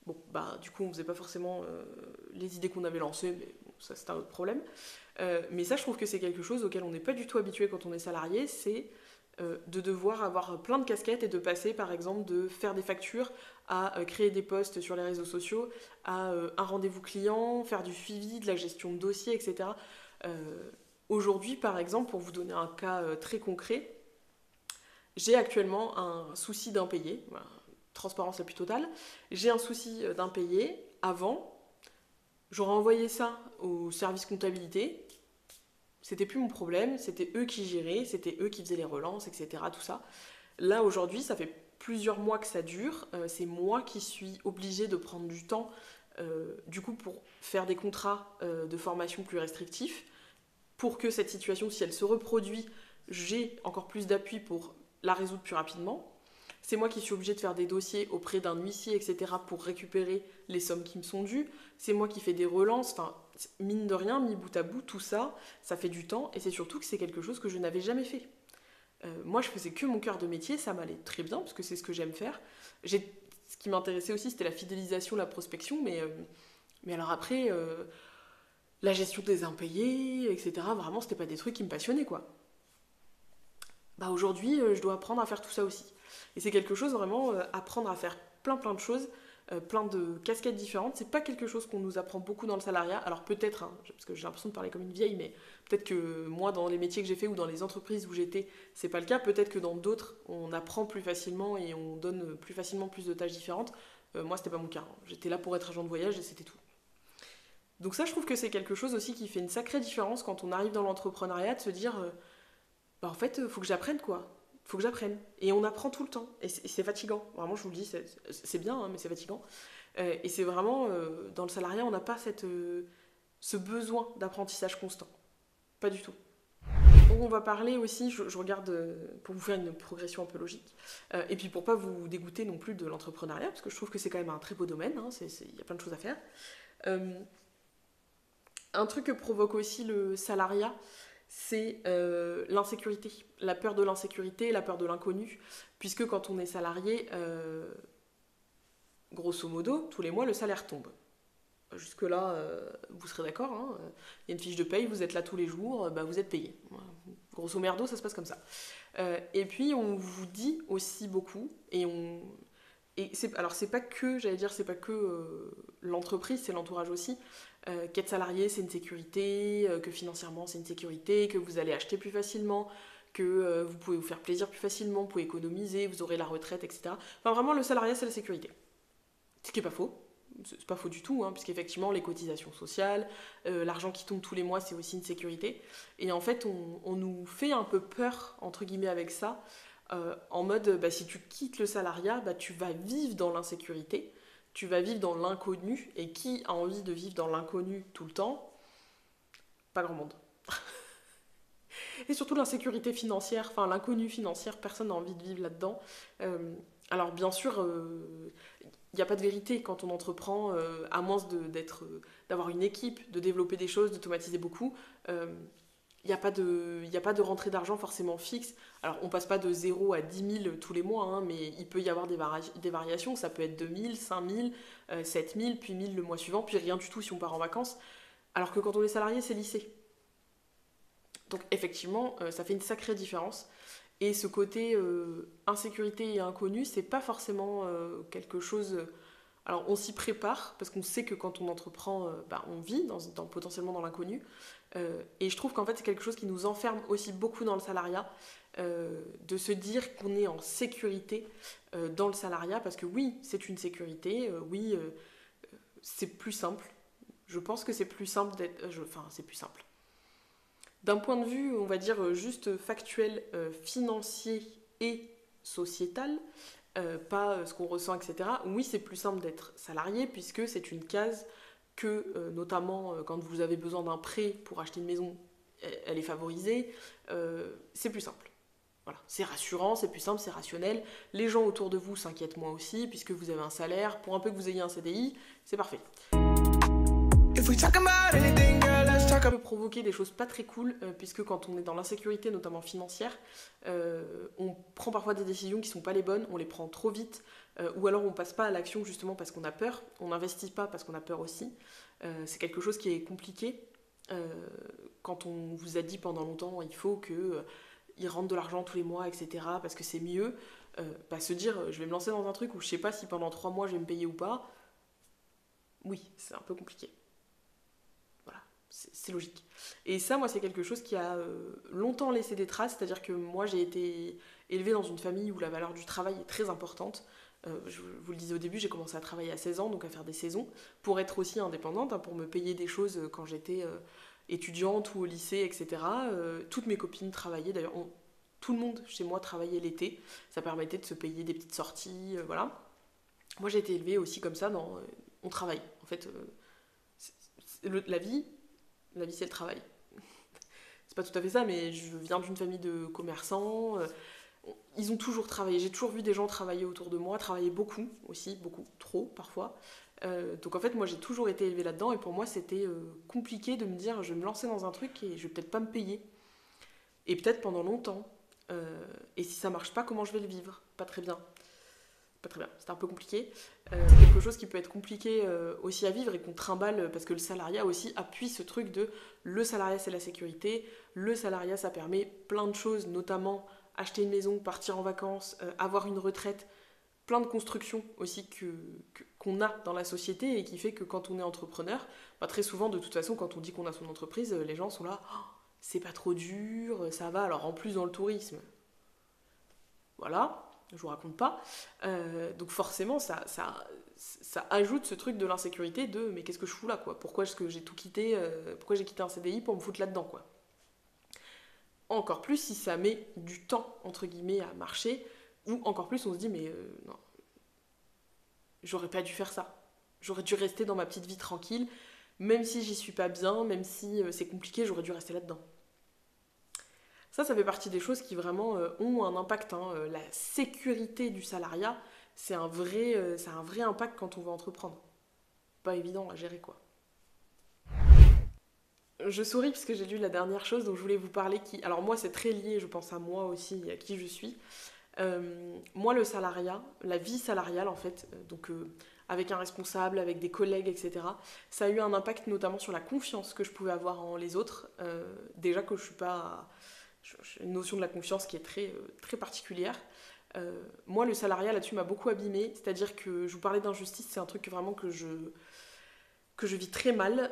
bon, du coup, on faisait pas forcément les idées qu'on avait lancées, mais bon, ça, c'est un autre problème. Mais ça, je trouve que c'est quelque chose auquel on n'est pas du tout habitué quand on est salarié, c'est de devoir avoir plein de casquettes et de passer, par exemple, de faire des factures à créer des posts sur les réseaux sociaux, à un rendez-vous client, faire du suivi, de la gestion de dossiers, etc. Aujourd'hui, par exemple, pour vous donner un cas très concret, j'ai actuellement un souci d'impayé, voilà, transparence la plus totale. J'ai un souci d'impayé. Avant, j'aurais envoyé ça au service comptabilité. C'était plus mon problème, c'était eux qui géraient, c'était eux qui faisaient les relances, etc. Tout ça. Là, aujourd'hui, ça fait plusieurs mois que ça dure. C'est moi qui suis obligée de prendre du temps, du coup, pour faire des contrats de formation plus restrictifs, pour que cette situation, si elle se reproduit, j'ai encore plus d'appui pour la résoudre plus rapidement. C'est moi qui suis obligée de faire des dossiers auprès d'un huissier, etc. pour récupérer les sommes qui me sont dues. C'est moi qui fais des relances. Enfin, mine de rien, mis bout à bout, tout ça, ça fait du temps. Et c'est surtout que c'est quelque chose que je n'avais jamais fait. Moi, je faisais que mon cœur de métier. Ça m'allait très bien, parce que c'est ce que j'aime faire. Ce qui m'intéressait aussi, c'était la fidélisation, la prospection. Mais alors après, la gestion des impayés, etc. Vraiment, c'était pas des trucs qui me passionnaient, quoi. Aujourd'hui, je dois apprendre à faire tout ça aussi. Et c'est quelque chose vraiment, apprendre à faire plein de choses, plein de casquettes différentes. C'est pas quelque chose qu'on nous apprend beaucoup dans le salariat. Alors peut-être, hein, parce que j'ai l'impression de parler comme une vieille, mais peut-être que moi, dans les métiers que j'ai fait ou dans les entreprises où j'étais, c'est pas le cas. Peut-être que dans d'autres, on apprend plus facilement et on donne plus facilement plus de tâches différentes. Moi, c'était pas mon cas, hein. J'étais là pour être agent de voyage et c'était tout. Donc ça, je trouve que c'est quelque chose aussi qui fait une sacrée différence quand on arrive dans l'entrepreneuriat, de se dire, en fait, faut que j'apprenne, quoi. Faut que j'apprenne. Et on apprend tout le temps. Et c'est fatigant. Vraiment, je vous le dis, c'est bien, hein, mais c'est fatigant. Et c'est vraiment, dans le salariat, on n'a pas ce besoin d'apprentissage constant. Pas du tout. Donc on va parler aussi, je regarde pour vous faire une progression un peu logique, et puis pour pas vous dégoûter non plus de l'entrepreneuriat, parce que je trouve que c'est quand même un très beau domaine, hein, y a plein de choses à faire. Un truc que provoque aussi le salariat, c'est l'insécurité, la peur de l'insécurité, la peur de l'inconnu, puisque quand on est salarié, grosso modo, tous les mois, le salaire tombe. Jusque-là, vous serez d'accord, hein, il y a une fiche de paye, vous êtes là tous les jours, vous êtes payé. Grosso merdo, ça se passe comme ça. Et puis, on vous dit aussi beaucoup, alors c'est pas que, j'allais dire, c'est pas que l'entreprise, c'est l'entourage aussi. qu'être salarié c'est une sécurité, que financièrement c'est une sécurité, que vous allez acheter plus facilement, que vous pouvez vous faire plaisir plus facilement, vous pouvez économiser, vous aurez la retraite, etc. Enfin vraiment le salariat c'est la sécurité. Ce qui n'est pas faux. C'est pas faux du tout, hein, puisqu'effectivement les cotisations sociales, l'argent qui tombe tous les mois c'est aussi une sécurité. Et en fait on nous fait un peu peur entre guillemets avec ça, en mode si tu quittes le salariat, tu vas vivre dans l'insécurité, tu vas vivre dans l'inconnu, et qui a envie de vivre dans l'inconnu tout le temps? Pas grand monde. Et surtout l'insécurité financière, enfin l'inconnu financière, personne n'a envie de vivre là-dedans. Alors bien sûr, il n'y a pas de vérité quand on entreprend, à moins d'avoir une équipe, de développer des choses, d'automatiser beaucoup. Il n'y a pas de rentrée d'argent forcément fixe. Alors on passe pas de 0 à 10 000 tous les mois, hein, mais il peut y avoir des variations. Ça peut être 2 000, 5 000, 7 000, puis 1 000 le mois suivant, puis rien du tout si on part en vacances. Alors que quand on est salarié, c'est lissé. Donc effectivement, ça fait une sacrée différence. Et ce côté insécurité et inconnu, c'est pas forcément quelque chose. Alors on s'y prépare parce qu'on sait que quand on entreprend, on vit potentiellement dans l'inconnu. Et je trouve qu'en fait c'est quelque chose qui nous enferme aussi beaucoup dans le salariat, de se dire qu'on est en sécurité dans le salariat, parce que oui, c'est une sécurité, oui, c'est plus simple. Je pense que c'est plus simple d'être. Enfin, c'est plus simple. D'un point de vue, on va dire, juste factuel, financier et sociétal, pas ce qu'on ressent, etc. Oui, c'est plus simple d'être salarié, puisque c'est une case que, notamment quand vous avez besoin d'un prêt pour acheter une maison, elle est favorisée. C'est plus simple. Voilà. C'est rassurant, c'est plus simple, c'est rationnel. Les gens autour de vous s'inquiètent moins aussi, puisque vous avez un salaire. Pour un peu que vous ayez un CDI, c'est parfait. Ça peut provoquer des choses pas très cool, puisque quand on est dans l'insécurité, notamment financière, on prend parfois des décisions qui sont pas les bonnes, on les prend trop vite, ou alors on passe pas à l'action justement parce qu'on a peur, on n'investit pas parce qu'on a peur aussi. C'est quelque chose qui est compliqué. Quand on vous a dit pendant longtemps il faut qu'il rentre de l'argent tous les mois, etc., parce que c'est mieux, se dire je vais me lancer dans un truc où je sais pas si pendant 3 mois je vais me payer ou pas, oui, c'est un peu compliqué. C'est logique. Et ça, moi, c'est quelque chose qui a longtemps laissé des traces, c'est-à-dire que moi, j'ai été élevée dans une famille où la valeur du travail est très importante. Je vous le disais au début, j'ai commencé à travailler à 16 ans, donc à faire des saisons, pour être aussi indépendante, hein, pour me payer des choses quand j'étais étudiante ou au lycée, etc. Toutes mes copines travaillaient, d'ailleurs, tout le monde chez moi travaillait l'été, ça permettait de se payer des petites sorties, voilà. Moi, j'ai été élevée aussi comme ça, on travaille. En fait, la vie c'est le travail. C'est pas tout à fait ça, mais je viens d'une famille de commerçants. Ils ont toujours travaillé. J'ai toujours vu des gens travailler autour de moi, travailler beaucoup aussi, beaucoup, trop parfois. Donc en fait, moi j'ai toujours été élevée là-dedans, et pour moi c'était compliqué de me dire je vais me lancer dans un truc et je vais peut-être pas me payer. Et peut-être pendant longtemps. Et si ça marche pas, comment je vais le vivre? Pas très bien. Pas très bien, c'était un peu compliqué. Quelque chose qui peut être compliqué aussi à vivre et qu'on trimballe, parce que le salariat aussi appuie ce truc de le salariat c'est la sécurité, le salariat ça permet plein de choses, notamment acheter une maison, partir en vacances, avoir une retraite, plein de constructions aussi qu'on a dans la société, et qui fait que quand on est entrepreneur, très souvent de toute façon quand on dit qu'on a son entreprise, les gens sont là, oh, c'est pas trop dur, ça va. Alors en plus dans le tourisme, voilà, je vous raconte pas. Donc forcément, ça ajoute ce truc de l'insécurité de mais qu'est-ce que je fous là, quoi? Pourquoi est-ce que j'ai tout quitté, pourquoi j'ai quitté un CDI pour me foutre là-dedans, quoi? Encore plus si ça met du temps, entre guillemets, à marcher, ou encore plus on se dit mais non, j'aurais pas dû faire ça. J'aurais dû rester dans ma petite vie tranquille, même si j'y suis pas bien, même si c'est compliqué, j'aurais dû rester là-dedans. Ça fait partie des choses qui vraiment ont un impact, hein. La sécurité du salariat, c'est un vrai impact quand on veut entreprendre. Pas évident à gérer, quoi. Je souris parce que j'ai lu la dernière chose dont je voulais vous parler qui... Alors moi, c'est très lié, je pense à moi aussi et à qui je suis. Moi, le salariat, la vie salariale en fait, avec un responsable, avec des collègues, etc., ça a eu un impact notamment sur la confiance que je pouvais avoir en les autres. Déjà que je suis pas... J'ai une notion de la confiance qui est très, très particulière. Moi, le salariat là-dessus m'a beaucoup abîmée, c'est-à-dire que je vous parlais d'injustice, c'est un truc vraiment que que je vis très mal,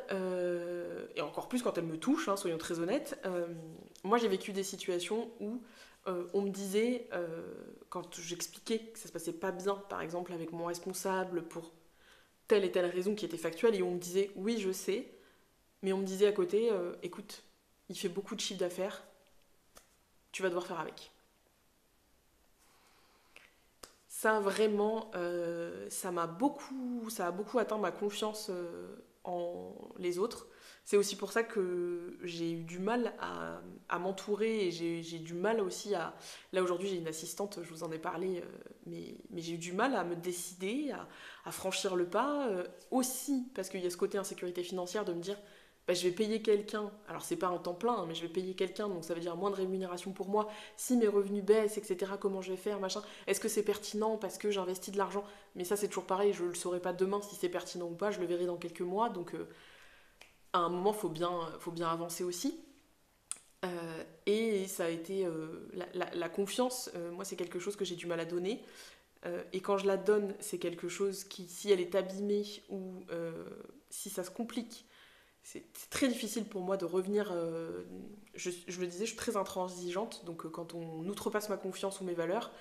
et encore plus quand elle me touche, hein, soyons très honnêtes. Moi, j'ai vécu des situations où on me disait, quand j'expliquais que ça se passait pas bien, par exemple avec mon responsable pour telle et telle raison qui était factuelle, et on me disait oui, je sais, mais on me disait à côté, écoute, il fait beaucoup de chiffre d'affaires, tu vas devoir faire avec. Ça vraiment, ça a beaucoup atteint ma confiance en les autres. C'est aussi pour ça que j'ai eu du mal à m'entourer et j'ai du mal aussi à... Là aujourd'hui j'ai une assistante, je vous en ai parlé, mais j'ai eu du mal à me décider, à franchir le pas. Aussi parce qu'il y a ce côté insécurité financière de me dire bah, je vais payer quelqu'un, alors c'est pas en temps plein, hein, mais je vais payer quelqu'un, donc ça veut dire moins de rémunération pour moi. Si mes revenus baissent, etc., comment je vais faire, machin. Est-ce que c'est pertinent parce que j'investis de l'argent? Mais ça c'est toujours pareil, je le saurai pas demain si c'est pertinent ou pas, je le verrai dans quelques mois, donc à un moment faut bien avancer aussi. Et ça a été la confiance, moi c'est quelque chose que j'ai du mal à donner. Et quand je la donne, c'est quelque chose qui, si elle est abîmée ou si ça se complique, c'est très difficile pour moi de revenir. Je le disais, je suis très intransigeante, donc quand on outrepasse ma confiance ou mes valeurs,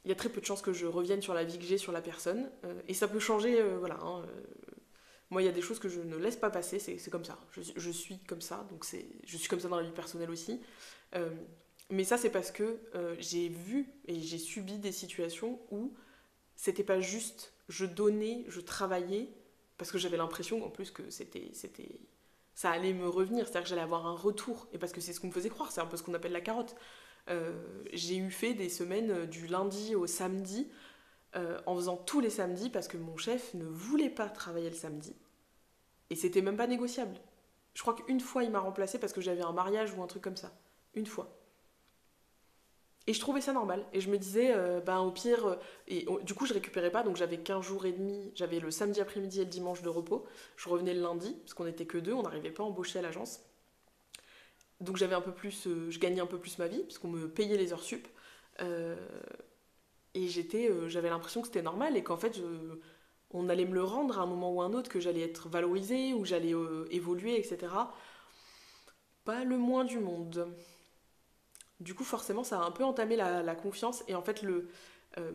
il y a très peu de chances que je revienne sur la vie que j'ai sur la personne. Et ça peut changer, voilà. Hein, moi, il y a des choses que je ne laisse pas passer, c'est comme ça. Je suis comme ça, donc je suis comme ça dans la vie personnelle aussi. Euh, mais ça, c'est parce que j'ai vu et j'ai subi des situations où c'était pas juste je donnais, je travaillais, parce que j'avais l'impression en plus que ça allait me revenir, c'est-à-dire que j'allais avoir un retour, et parce que c'est ce qu'on me faisait croire, c'est un peu ce qu'on appelle la carotte. J'ai eu fait des semaines du lundi au samedi, en faisant tous les samedis, parce que mon chef ne voulait pas travailler le samedi, et c'était même pas négociable. Je crois qu'une fois il m'a remplacé parce que j'avais un mariage ou un truc comme ça. Une fois. Et je trouvais ça normal. Et je me disais, ben au pire. Du coup, je récupérais pas, donc j'avais 15 jours et demi. J'avais le samedi après-midi et le dimanche de repos. Je revenais le lundi, parce qu'on était que deux, on n'arrivait pas à embaucher à l'agence. Donc j'avais un peu plus. Je gagnais un peu plus ma vie, puisqu'on me payait les heures sup. Euh, et j'avais l'impression que c'était normal et qu'en fait, on allait me le rendre à un moment ou à un autre, que j'allais être valorisée, ou j'allais évoluer, etc. Pas le moins du monde. Du coup, forcément, ça a un peu entamé la confiance. Et en fait, euh,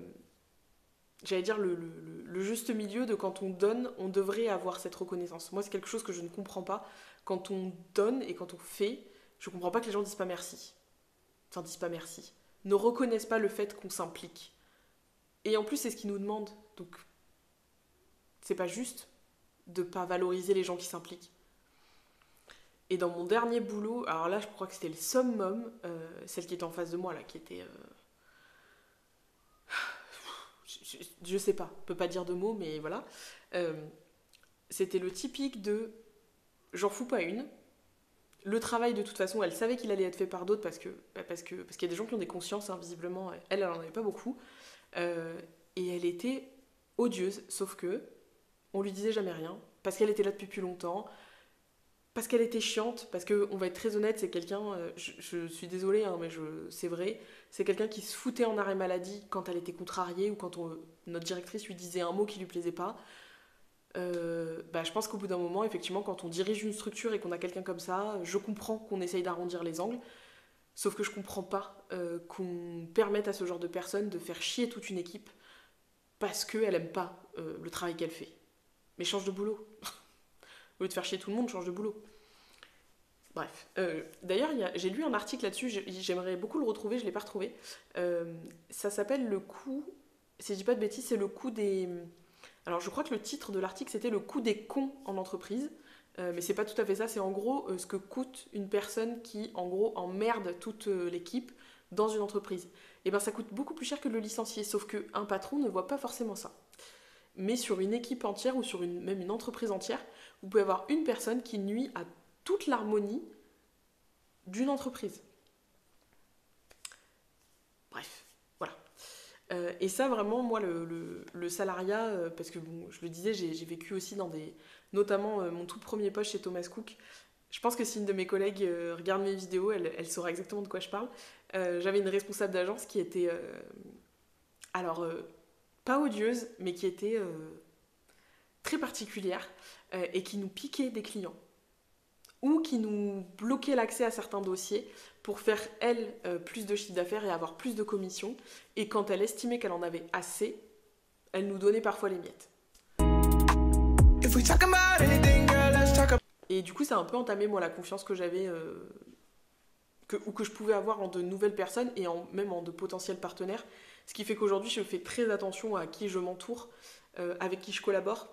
j'allais dire le juste milieu de quand on donne, on devrait avoir cette reconnaissance. Moi, c'est quelque chose que je ne comprends pas. Quand on donne et quand on fait, je ne comprends pas que les gens disent pas merci. Enfin, disent pas merci. Ne reconnaissent pas le fait qu'on s'implique. Et en plus, c'est ce qu'ils nous demandent. Donc, c'est pas juste de pas valoriser les gens qui s'impliquent. Et dans mon dernier boulot, alors là, je crois que c'était le summum, celle qui était en face de moi, là, qui était je sais pas, je peux pas dire de mots, mais voilà. Euh, C'était le typique de j'en fous pas une. Le travail, de toute façon, elle savait qu'il allait être fait par d'autres parce qu'il y a des gens qui ont des consciences, hein, visiblement. Elle en avait pas beaucoup. Euh, et elle était odieuse, sauf que on lui disait jamais rien parce qu'elle était là depuis plus longtemps, parce qu'elle était chiante, parce que on va être très honnête, c'est quelqu'un, je suis désolée, hein, mais c'est vrai, c'est quelqu'un qui se foutait en arrêt maladie quand elle était contrariée ou quand notre directrice lui disait un mot qui lui plaisait pas. Bah, je pense qu'au bout d'un moment, effectivement, quand on dirige une structure et qu'on a quelqu'un comme ça, je comprends qu'on essaye d'arrondir les angles, sauf que je comprends pas qu'on permette à ce genre de personne de faire chier toute une équipe parce qu'elle aime pas le travail qu'elle fait. Mais change de boulot. Au lieu de faire chier tout le monde, change de boulot. Bref. D'ailleurs, j'ai lu un article là-dessus, j'aimerais beaucoup le retrouver, je ne l'ai pas retrouvé. Ça s'appelle le coût, si je dis pas de bêtises, c'est le coût des... Alors je crois que le titre de l'article c'était le coût des cons en entreprise, mais c'est pas tout à fait ça, c'est en gros ce que coûte une personne qui en gros emmerde toute l'équipe dans une entreprise. Et ben ça coûte beaucoup plus cher que de le licencier, sauf qu'un patron ne voit pas forcément ça. Mais sur une équipe entière ou sur même une entreprise entière, vous pouvez avoir une personne qui nuit à toute l'harmonie d'une entreprise. Bref, voilà. Et ça, vraiment, moi, le salariat, parce que bon, je le disais, j'ai vécu aussi dans des. Notamment mon tout premier poste chez Thomas Cook. Je pense que si une de mes collègues regarde mes vidéos, elle saura exactement de quoi je parle. J'avais une responsable d'agence qui était. Alors, pas odieuse, mais qui était très particulières et qui nous piquait des clients ou qui nous bloquait l'accès à certains dossiers pour faire, elle, plus de chiffre d'affaires et avoir plus de commissions. Et quand elle estimait qu'elle en avait assez, elle nous donnait parfois les miettes. Et du coup, ça a un peu entamé, moi, la confiance que j'avais, ou que je pouvais avoir en de nouvelles personnes et même en de potentiels partenaires. Ce qui fait qu'aujourd'hui, je fais très attention à qui je m'entoure, avec qui je collabore,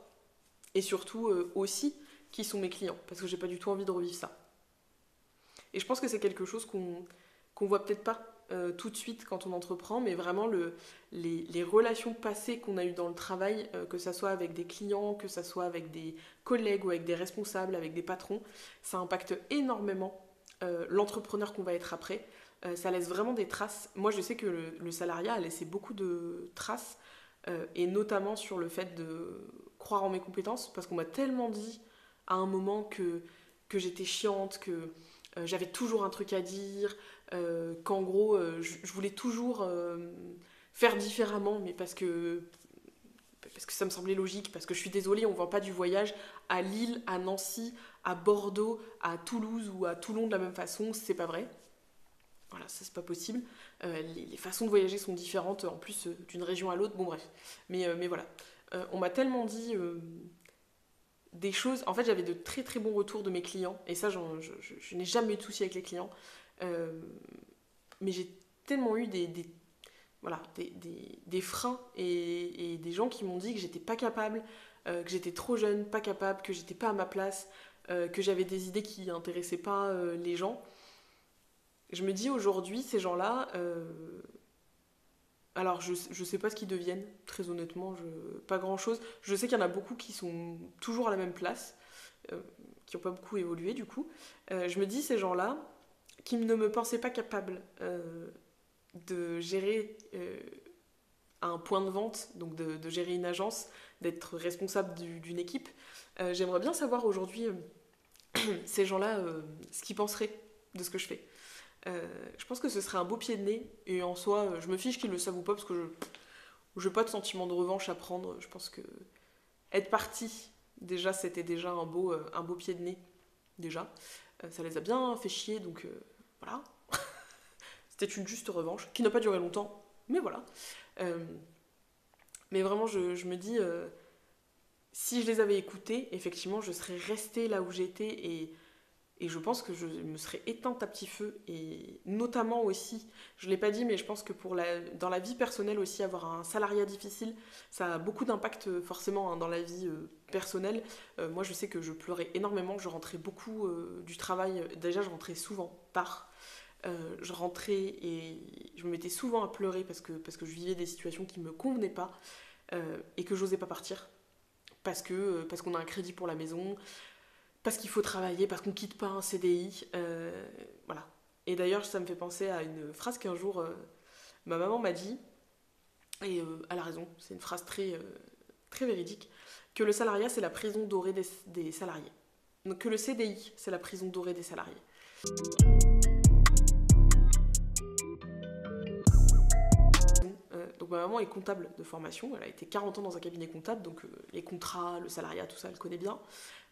et surtout aussi qui sont mes clients, parce que j'ai pas du tout envie de revivre ça. Et je pense que c'est quelque chose qu'on voit peut-être pas tout de suite quand on entreprend, mais vraiment les relations passées qu'on a eues dans le travail, que ça soit avec des clients, que ça soit avec des collègues ou avec des responsables, avec des patrons, ça impacte énormément l'entrepreneur qu'on va être après. Ça laisse vraiment des traces. Moi, je sais que le salariat a laissé beaucoup de traces, et notamment sur le fait de croire en mes compétences, parce qu'on m'a tellement dit à un moment que j'étais chiante, que j'avais toujours un truc à dire, qu'en gros, je voulais toujours faire différemment, mais parce que ça me semblait logique, parce que je suis désolée, on ne vend pas du voyage à Lille, à Nancy, à Bordeaux, à Toulouse ou à Toulon de la même façon, c'est pas vrai. Voilà, ça c'est pas possible. Les façons de voyager sont différentes, en plus d'une région à l'autre, bon bref. Mais voilà, on m'a tellement dit des choses. En fait, j'avais de très très bons retours de mes clients, et ça, je n'ai jamais eu de soucis avec les clients. Euh, mais j'ai tellement eu voilà, des freins et des gens qui m'ont dit que j'étais pas capable, que j'étais trop jeune, pas capable, que j'étais pas à ma place, que j'avais des idées qui intéressaient pas les gens. Je me dis aujourd'hui, ces gens-là, alors je sais pas ce qu'ils deviennent, très honnêtement, pas grand-chose. Je sais qu'il y en a beaucoup qui sont toujours à la même place, qui n'ont pas beaucoup évolué du coup. Je me dis, ces gens-là, qui ne me pensaient pas capable de gérer un point de vente, donc de gérer une agence, d'être responsable d'une équipe. J'aimerais bien savoir aujourd'hui, ces gens-là, ce qu'ils penseraient de ce que je fais. Je pense que ce serait un beau pied de nez, et en soi, je me fiche qu'ils le savent ou pas, parce que je n'ai pas de sentiment de revanche à prendre. Je pense que être parti, déjà, c'était déjà un beau pied de nez, déjà. Ça les a bien fait chier, donc voilà. C'était une juste revanche, qui n'a pas duré longtemps, mais voilà. Euh, mais vraiment, je me dis, si je les avais écoutés, effectivement, je serais restée là où j'étais, et je pense que je me serais éteinte à petit feu. Et notamment aussi, je ne l'ai pas dit, mais je pense que dans la vie personnelle aussi, avoir un salariat difficile, ça a beaucoup d'impact forcément, hein, dans la vie personnelle. Moi, je sais que je pleurais énormément, je rentrais beaucoup du travail. Déjà, je rentrais souvent tard. Je rentrais et je me mettais souvent à pleurer parce que je vivais des situations qui ne me convenaient pas, et que j'osais pas partir parce qu'on a un crédit pour la maison, parce qu'il faut travailler, parce qu'on quitte pas un CDI. Voilà. Et d'ailleurs, ça me fait penser à une phrase qu'un jour ma maman m'a dit, et elle a raison, c'est une phrase très véridique, que le salariat c'est la prison dorée des salariés. Donc que le CDI c'est la prison dorée des salariés. Donc ma maman est comptable de formation, elle a été 40 ans dans un cabinet comptable, donc les contrats, le salariat, tout ça, elle connaît bien.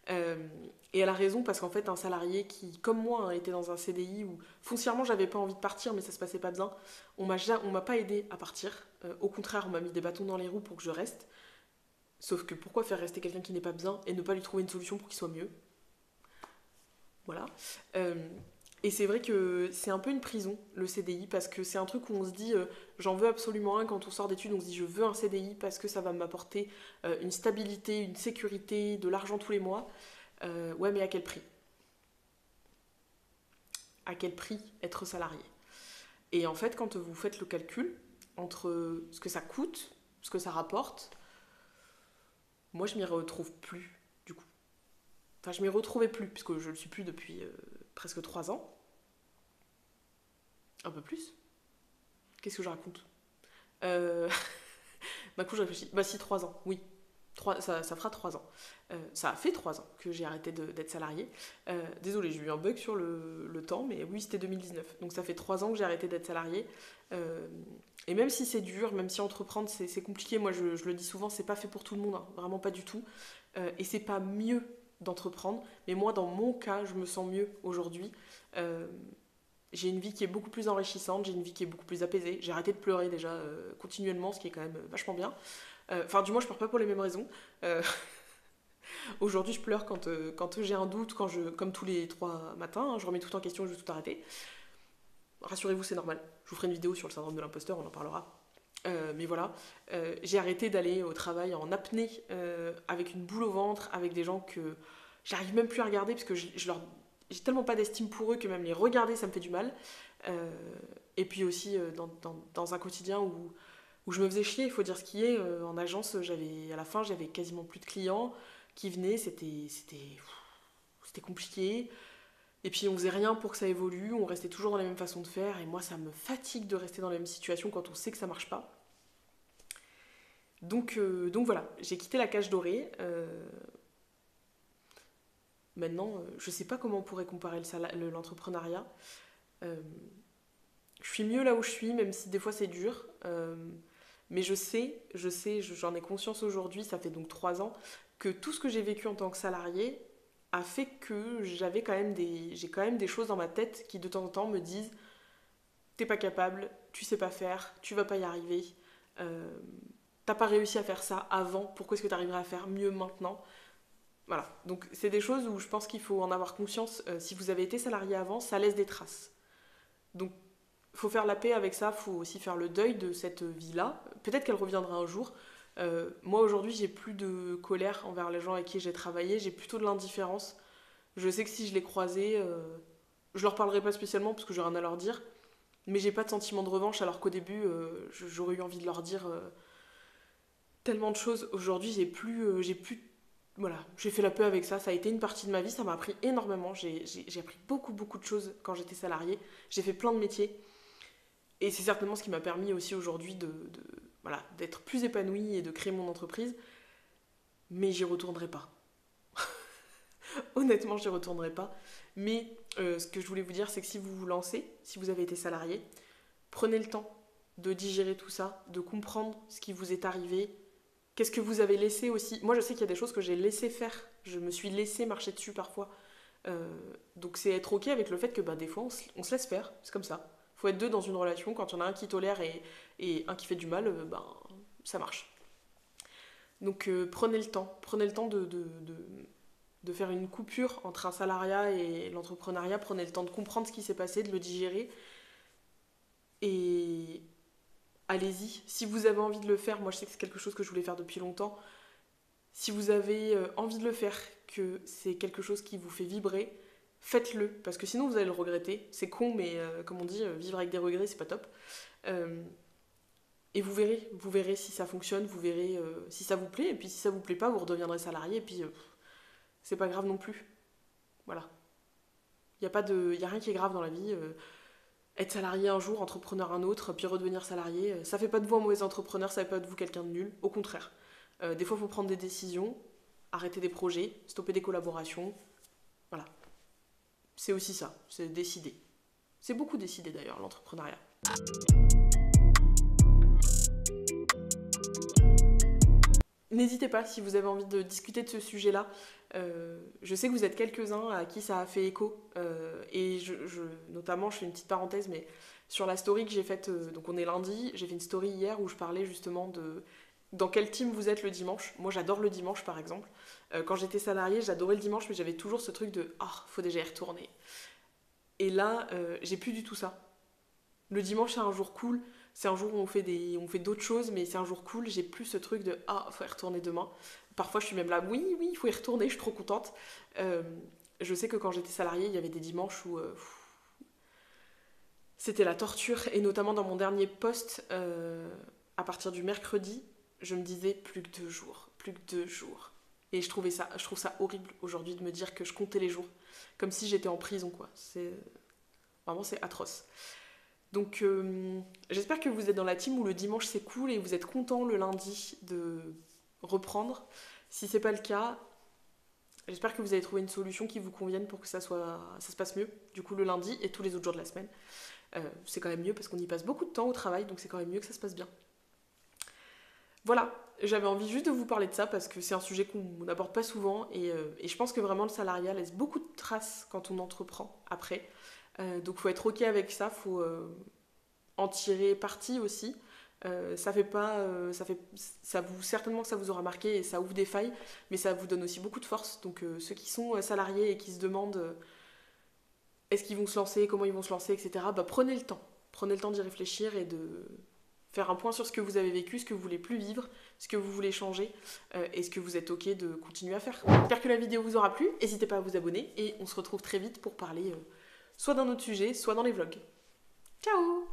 Et elle a raison, parce qu'en fait, un salarié qui, comme moi, était dans un CDI où foncièrement j'avais pas envie de partir, mais ça se passait pas bien, on m'a pas aidé à partir. Au contraire, on m'a mis des bâtons dans les roues pour que je reste. Sauf que pourquoi faire rester quelqu'un qui n'est pas bien et ne pas lui trouver une solution pour qu'il soit mieux? Voilà. Euh, et c'est vrai que c'est un peu une prison, le CDI, parce que c'est un truc où on se dit, j'en veux absolument un. Quand on sort d'études, on se dit, je veux un CDI parce que ça va m'apporter une stabilité, une sécurité, de l'argent tous les mois. Ouais, mais à quel prix? À quel prix être salarié? Et en fait, quand vous faites le calcul entre ce que ça coûte, ce que ça rapporte, moi je m'y retrouve plus, du coup. Enfin, je m'y retrouvais plus, puisque je le suis plus depuis presque 3 ans. Un peu plus. Qu'est-ce que je raconte? euh... D'un coup, je réfléchis. Bah si, 3 ans, oui. ça fera 3 ans. Ça a fait 3 ans que j'ai arrêté d'être salariée. Désolée, j'ai eu un bug sur le temps, mais oui, c'était 2019. Donc ça fait 3 ans que j'ai arrêté d'être salariée. Et même si c'est dur, même si entreprendre c'est compliqué, moi je le dis souvent, c'est pas fait pour tout le monde, hein, vraiment pas du tout. Et c'est pas mieux d'entreprendre, mais moi dans mon cas, je me sens mieux aujourd'hui. Euh, j'ai une vie qui est beaucoup plus enrichissante, j'ai une vie qui est beaucoup plus apaisée. J'ai arrêté de pleurer déjà continuellement, ce qui est quand même vachement bien. Enfin, du moins, je pleure pas pour les mêmes raisons. Euh, Aujourd'hui, je pleure quand j'ai un doute, comme tous les 3 matins, hein, je remets tout en question, je veux tout arrêter. Rassurez-vous, c'est normal. Je vous ferai une vidéo sur le syndrome de l'imposteur, on en parlera. Mais voilà, j'ai arrêté d'aller au travail en apnée, avec une boule au ventre, avec des gens que j'arrive même plus à regarder parce que j'ai tellement pas d'estime pour eux que même les regarder, ça me fait du mal. Euh, et puis aussi dans un quotidien où je me faisais chier, il faut dire ce qui est. En agence, à la fin, j'avais quasiment plus de clients qui venaient, c'était compliqué. Et puis on faisait rien pour que ça évolue, on restait toujours dans la même façon de faire. Et moi, ça me fatigue de rester dans la même situation quand on sait que ça marche pas. Donc voilà, j'ai quitté la cage dorée. Maintenant, je sais pas comment on pourrait comparer l'entrepreneuriat. Euh, je suis mieux là où je suis, même si des fois c'est dur. Mais j'en ai conscience aujourd'hui, ça fait donc 3 ans, que tout ce que j'ai vécu en tant que salarié a fait que j'ai quand même des choses dans ma tête qui de temps en temps me disent t'es pas capable, tu sais pas faire, tu vas pas y arriver, euh, t'as pas réussi à faire ça avant, pourquoi est-ce que t'arriverais à faire mieux maintenant? Voilà, donc c'est des choses où je pense qu'il faut en avoir conscience. Si vous avez été salarié avant, ça laisse des traces. Donc il faut faire la paix avec ça, il faut aussi faire le deuil de cette vie-là. Peut-être qu'elle reviendra un jour. Moi aujourd'hui, j'ai plus de colère envers les gens avec qui j'ai travaillé, j'ai plutôt de l'indifférence. Je sais que si je les croisais, je leur parlerai pas spécialement parce que j'ai rien à leur dire, mais j'ai pas de sentiment de revanche alors qu'au début, j'aurais eu envie de leur dire tellement de choses. Aujourd'hui, j'ai plus voilà, j'ai fait la paix avec ça, ça a été une partie de ma vie, ça m'a appris énormément, j'ai appris beaucoup de choses quand j'étais salariée, j'ai fait plein de métiers, et c'est certainement ce qui m'a permis aussi aujourd'hui voilà, d'être plus épanouie et de créer mon entreprise, mais j'y retournerai pas. Honnêtement, j'y retournerai pas. Mais ce que je voulais vous dire, c'est que si vous vous lancez, si vous avez été salarié, prenez le temps de digérer tout ça, de comprendre ce qui vous est arrivé, qu'est-ce que vous avez laissé aussi. Moi, je sais qu'il y a des choses que j'ai laissé faire, je me suis laissé marcher dessus parfois. Euh, donc c'est être ok avec le fait que des fois on se laisse faire, c'est comme ça. Faut être deux dans une relation, quand il y en a un qui tolère et un qui fait du mal, ça marche. Donc prenez le temps de faire une coupure entre un salariat et l'entrepreneuriat, prenez le temps de comprendre ce qui s'est passé, de le digérer et allez-y. Si vous avez envie de le faire, moi je sais que c'est quelque chose que je voulais faire depuis longtemps, si vous avez envie de le faire, que c'est quelque chose qui vous fait vibrer, faites-le, parce que sinon vous allez le regretter. C'est con, mais comme on dit, vivre avec des regrets, c'est pas top. Euh, et vous verrez si ça fonctionne, vous verrez si ça vous plaît, et puis si ça vous plaît pas, vous redeviendrez salarié, et puis c'est pas grave non plus. Voilà. Y a rien qui est grave dans la vie. Être salarié un jour, entrepreneur un autre, puis redevenir salarié, ça fait pas de vous un mauvais entrepreneur, ça fait pas de vous quelqu'un de nul. Au contraire. Des fois, il faut prendre des décisions, arrêter des projets, stopper des collaborations. Voilà. C'est aussi ça, c'est décider. C'est beaucoup décider d'ailleurs, l'entrepreneuriat. N'hésitez pas si vous avez envie de discuter de ce sujet-là. Je sais que vous êtes quelques-uns à qui ça a fait écho. Et notamment, je fais une petite parenthèse, mais sur la story que j'ai faite, donc on est lundi, j'ai fait une story hier où je parlais justement de dans quel team vous êtes le dimanche. Moi, j'adore le dimanche, par exemple. Quand j'étais salariée, j'adorais le dimanche, mais j'avais toujours ce truc de « Ah, faut déjà y retourner ». Et là, j'ai plus du tout ça. Le dimanche, c'est un jour cool. C'est un jour où on fait d'autres choses, mais c'est un jour cool. J'ai plus ce truc de ah, faut y retourner demain. Parfois, je suis même là, oui, il faut y retourner, je suis trop contente. Je sais que quand j'étais salariée, il y avait des dimanches où c'était la torture. Et notamment dans mon dernier poste, à partir du mercredi, je me disais plus que 2 jours, plus que 2 jours. Et je trouve ça horrible aujourd'hui de me dire que je comptais les jours, comme si j'étais en prison, quoi. C'est atroce. Donc j'espère que vous êtes dans la team où le dimanche c'est cool et vous êtes content le lundi de reprendre. Si c'est pas le cas, j'espère que vous avez trouvé une solution qui vous convienne pour que ça se passe mieux, du coup le lundi et tous les autres jours de la semaine. C'est quand même mieux parce qu'on y passe beaucoup de temps au travail, donc c'est quand même mieux que ça se passe bien. Voilà, j'avais envie juste de vous parler de ça parce que c'est un sujet qu'on n'aborde pas souvent et je pense que vraiment le salariat laisse beaucoup de traces quand on entreprend après. Donc faut être ok avec ça, faut en tirer parti aussi. Ça fait pas, ça vous certainement que ça vous aura marqué et ça ouvre des failles, mais ça vous donne aussi beaucoup de force. Donc ceux qui sont salariés et qui se demandent est-ce qu'ils vont se lancer, comment ils vont se lancer, etc. Bah, prenez le temps d'y réfléchir et de faire un point sur ce que vous avez vécu, ce que vous voulez plus vivre, ce que vous voulez changer et ce que vous êtes ok de continuer à faire. J'espère que la vidéo vous aura plu, n'hésitez pas à vous abonner et on se retrouve très vite pour parler soit d'un autre sujet, soit dans les vlogs. Ciao!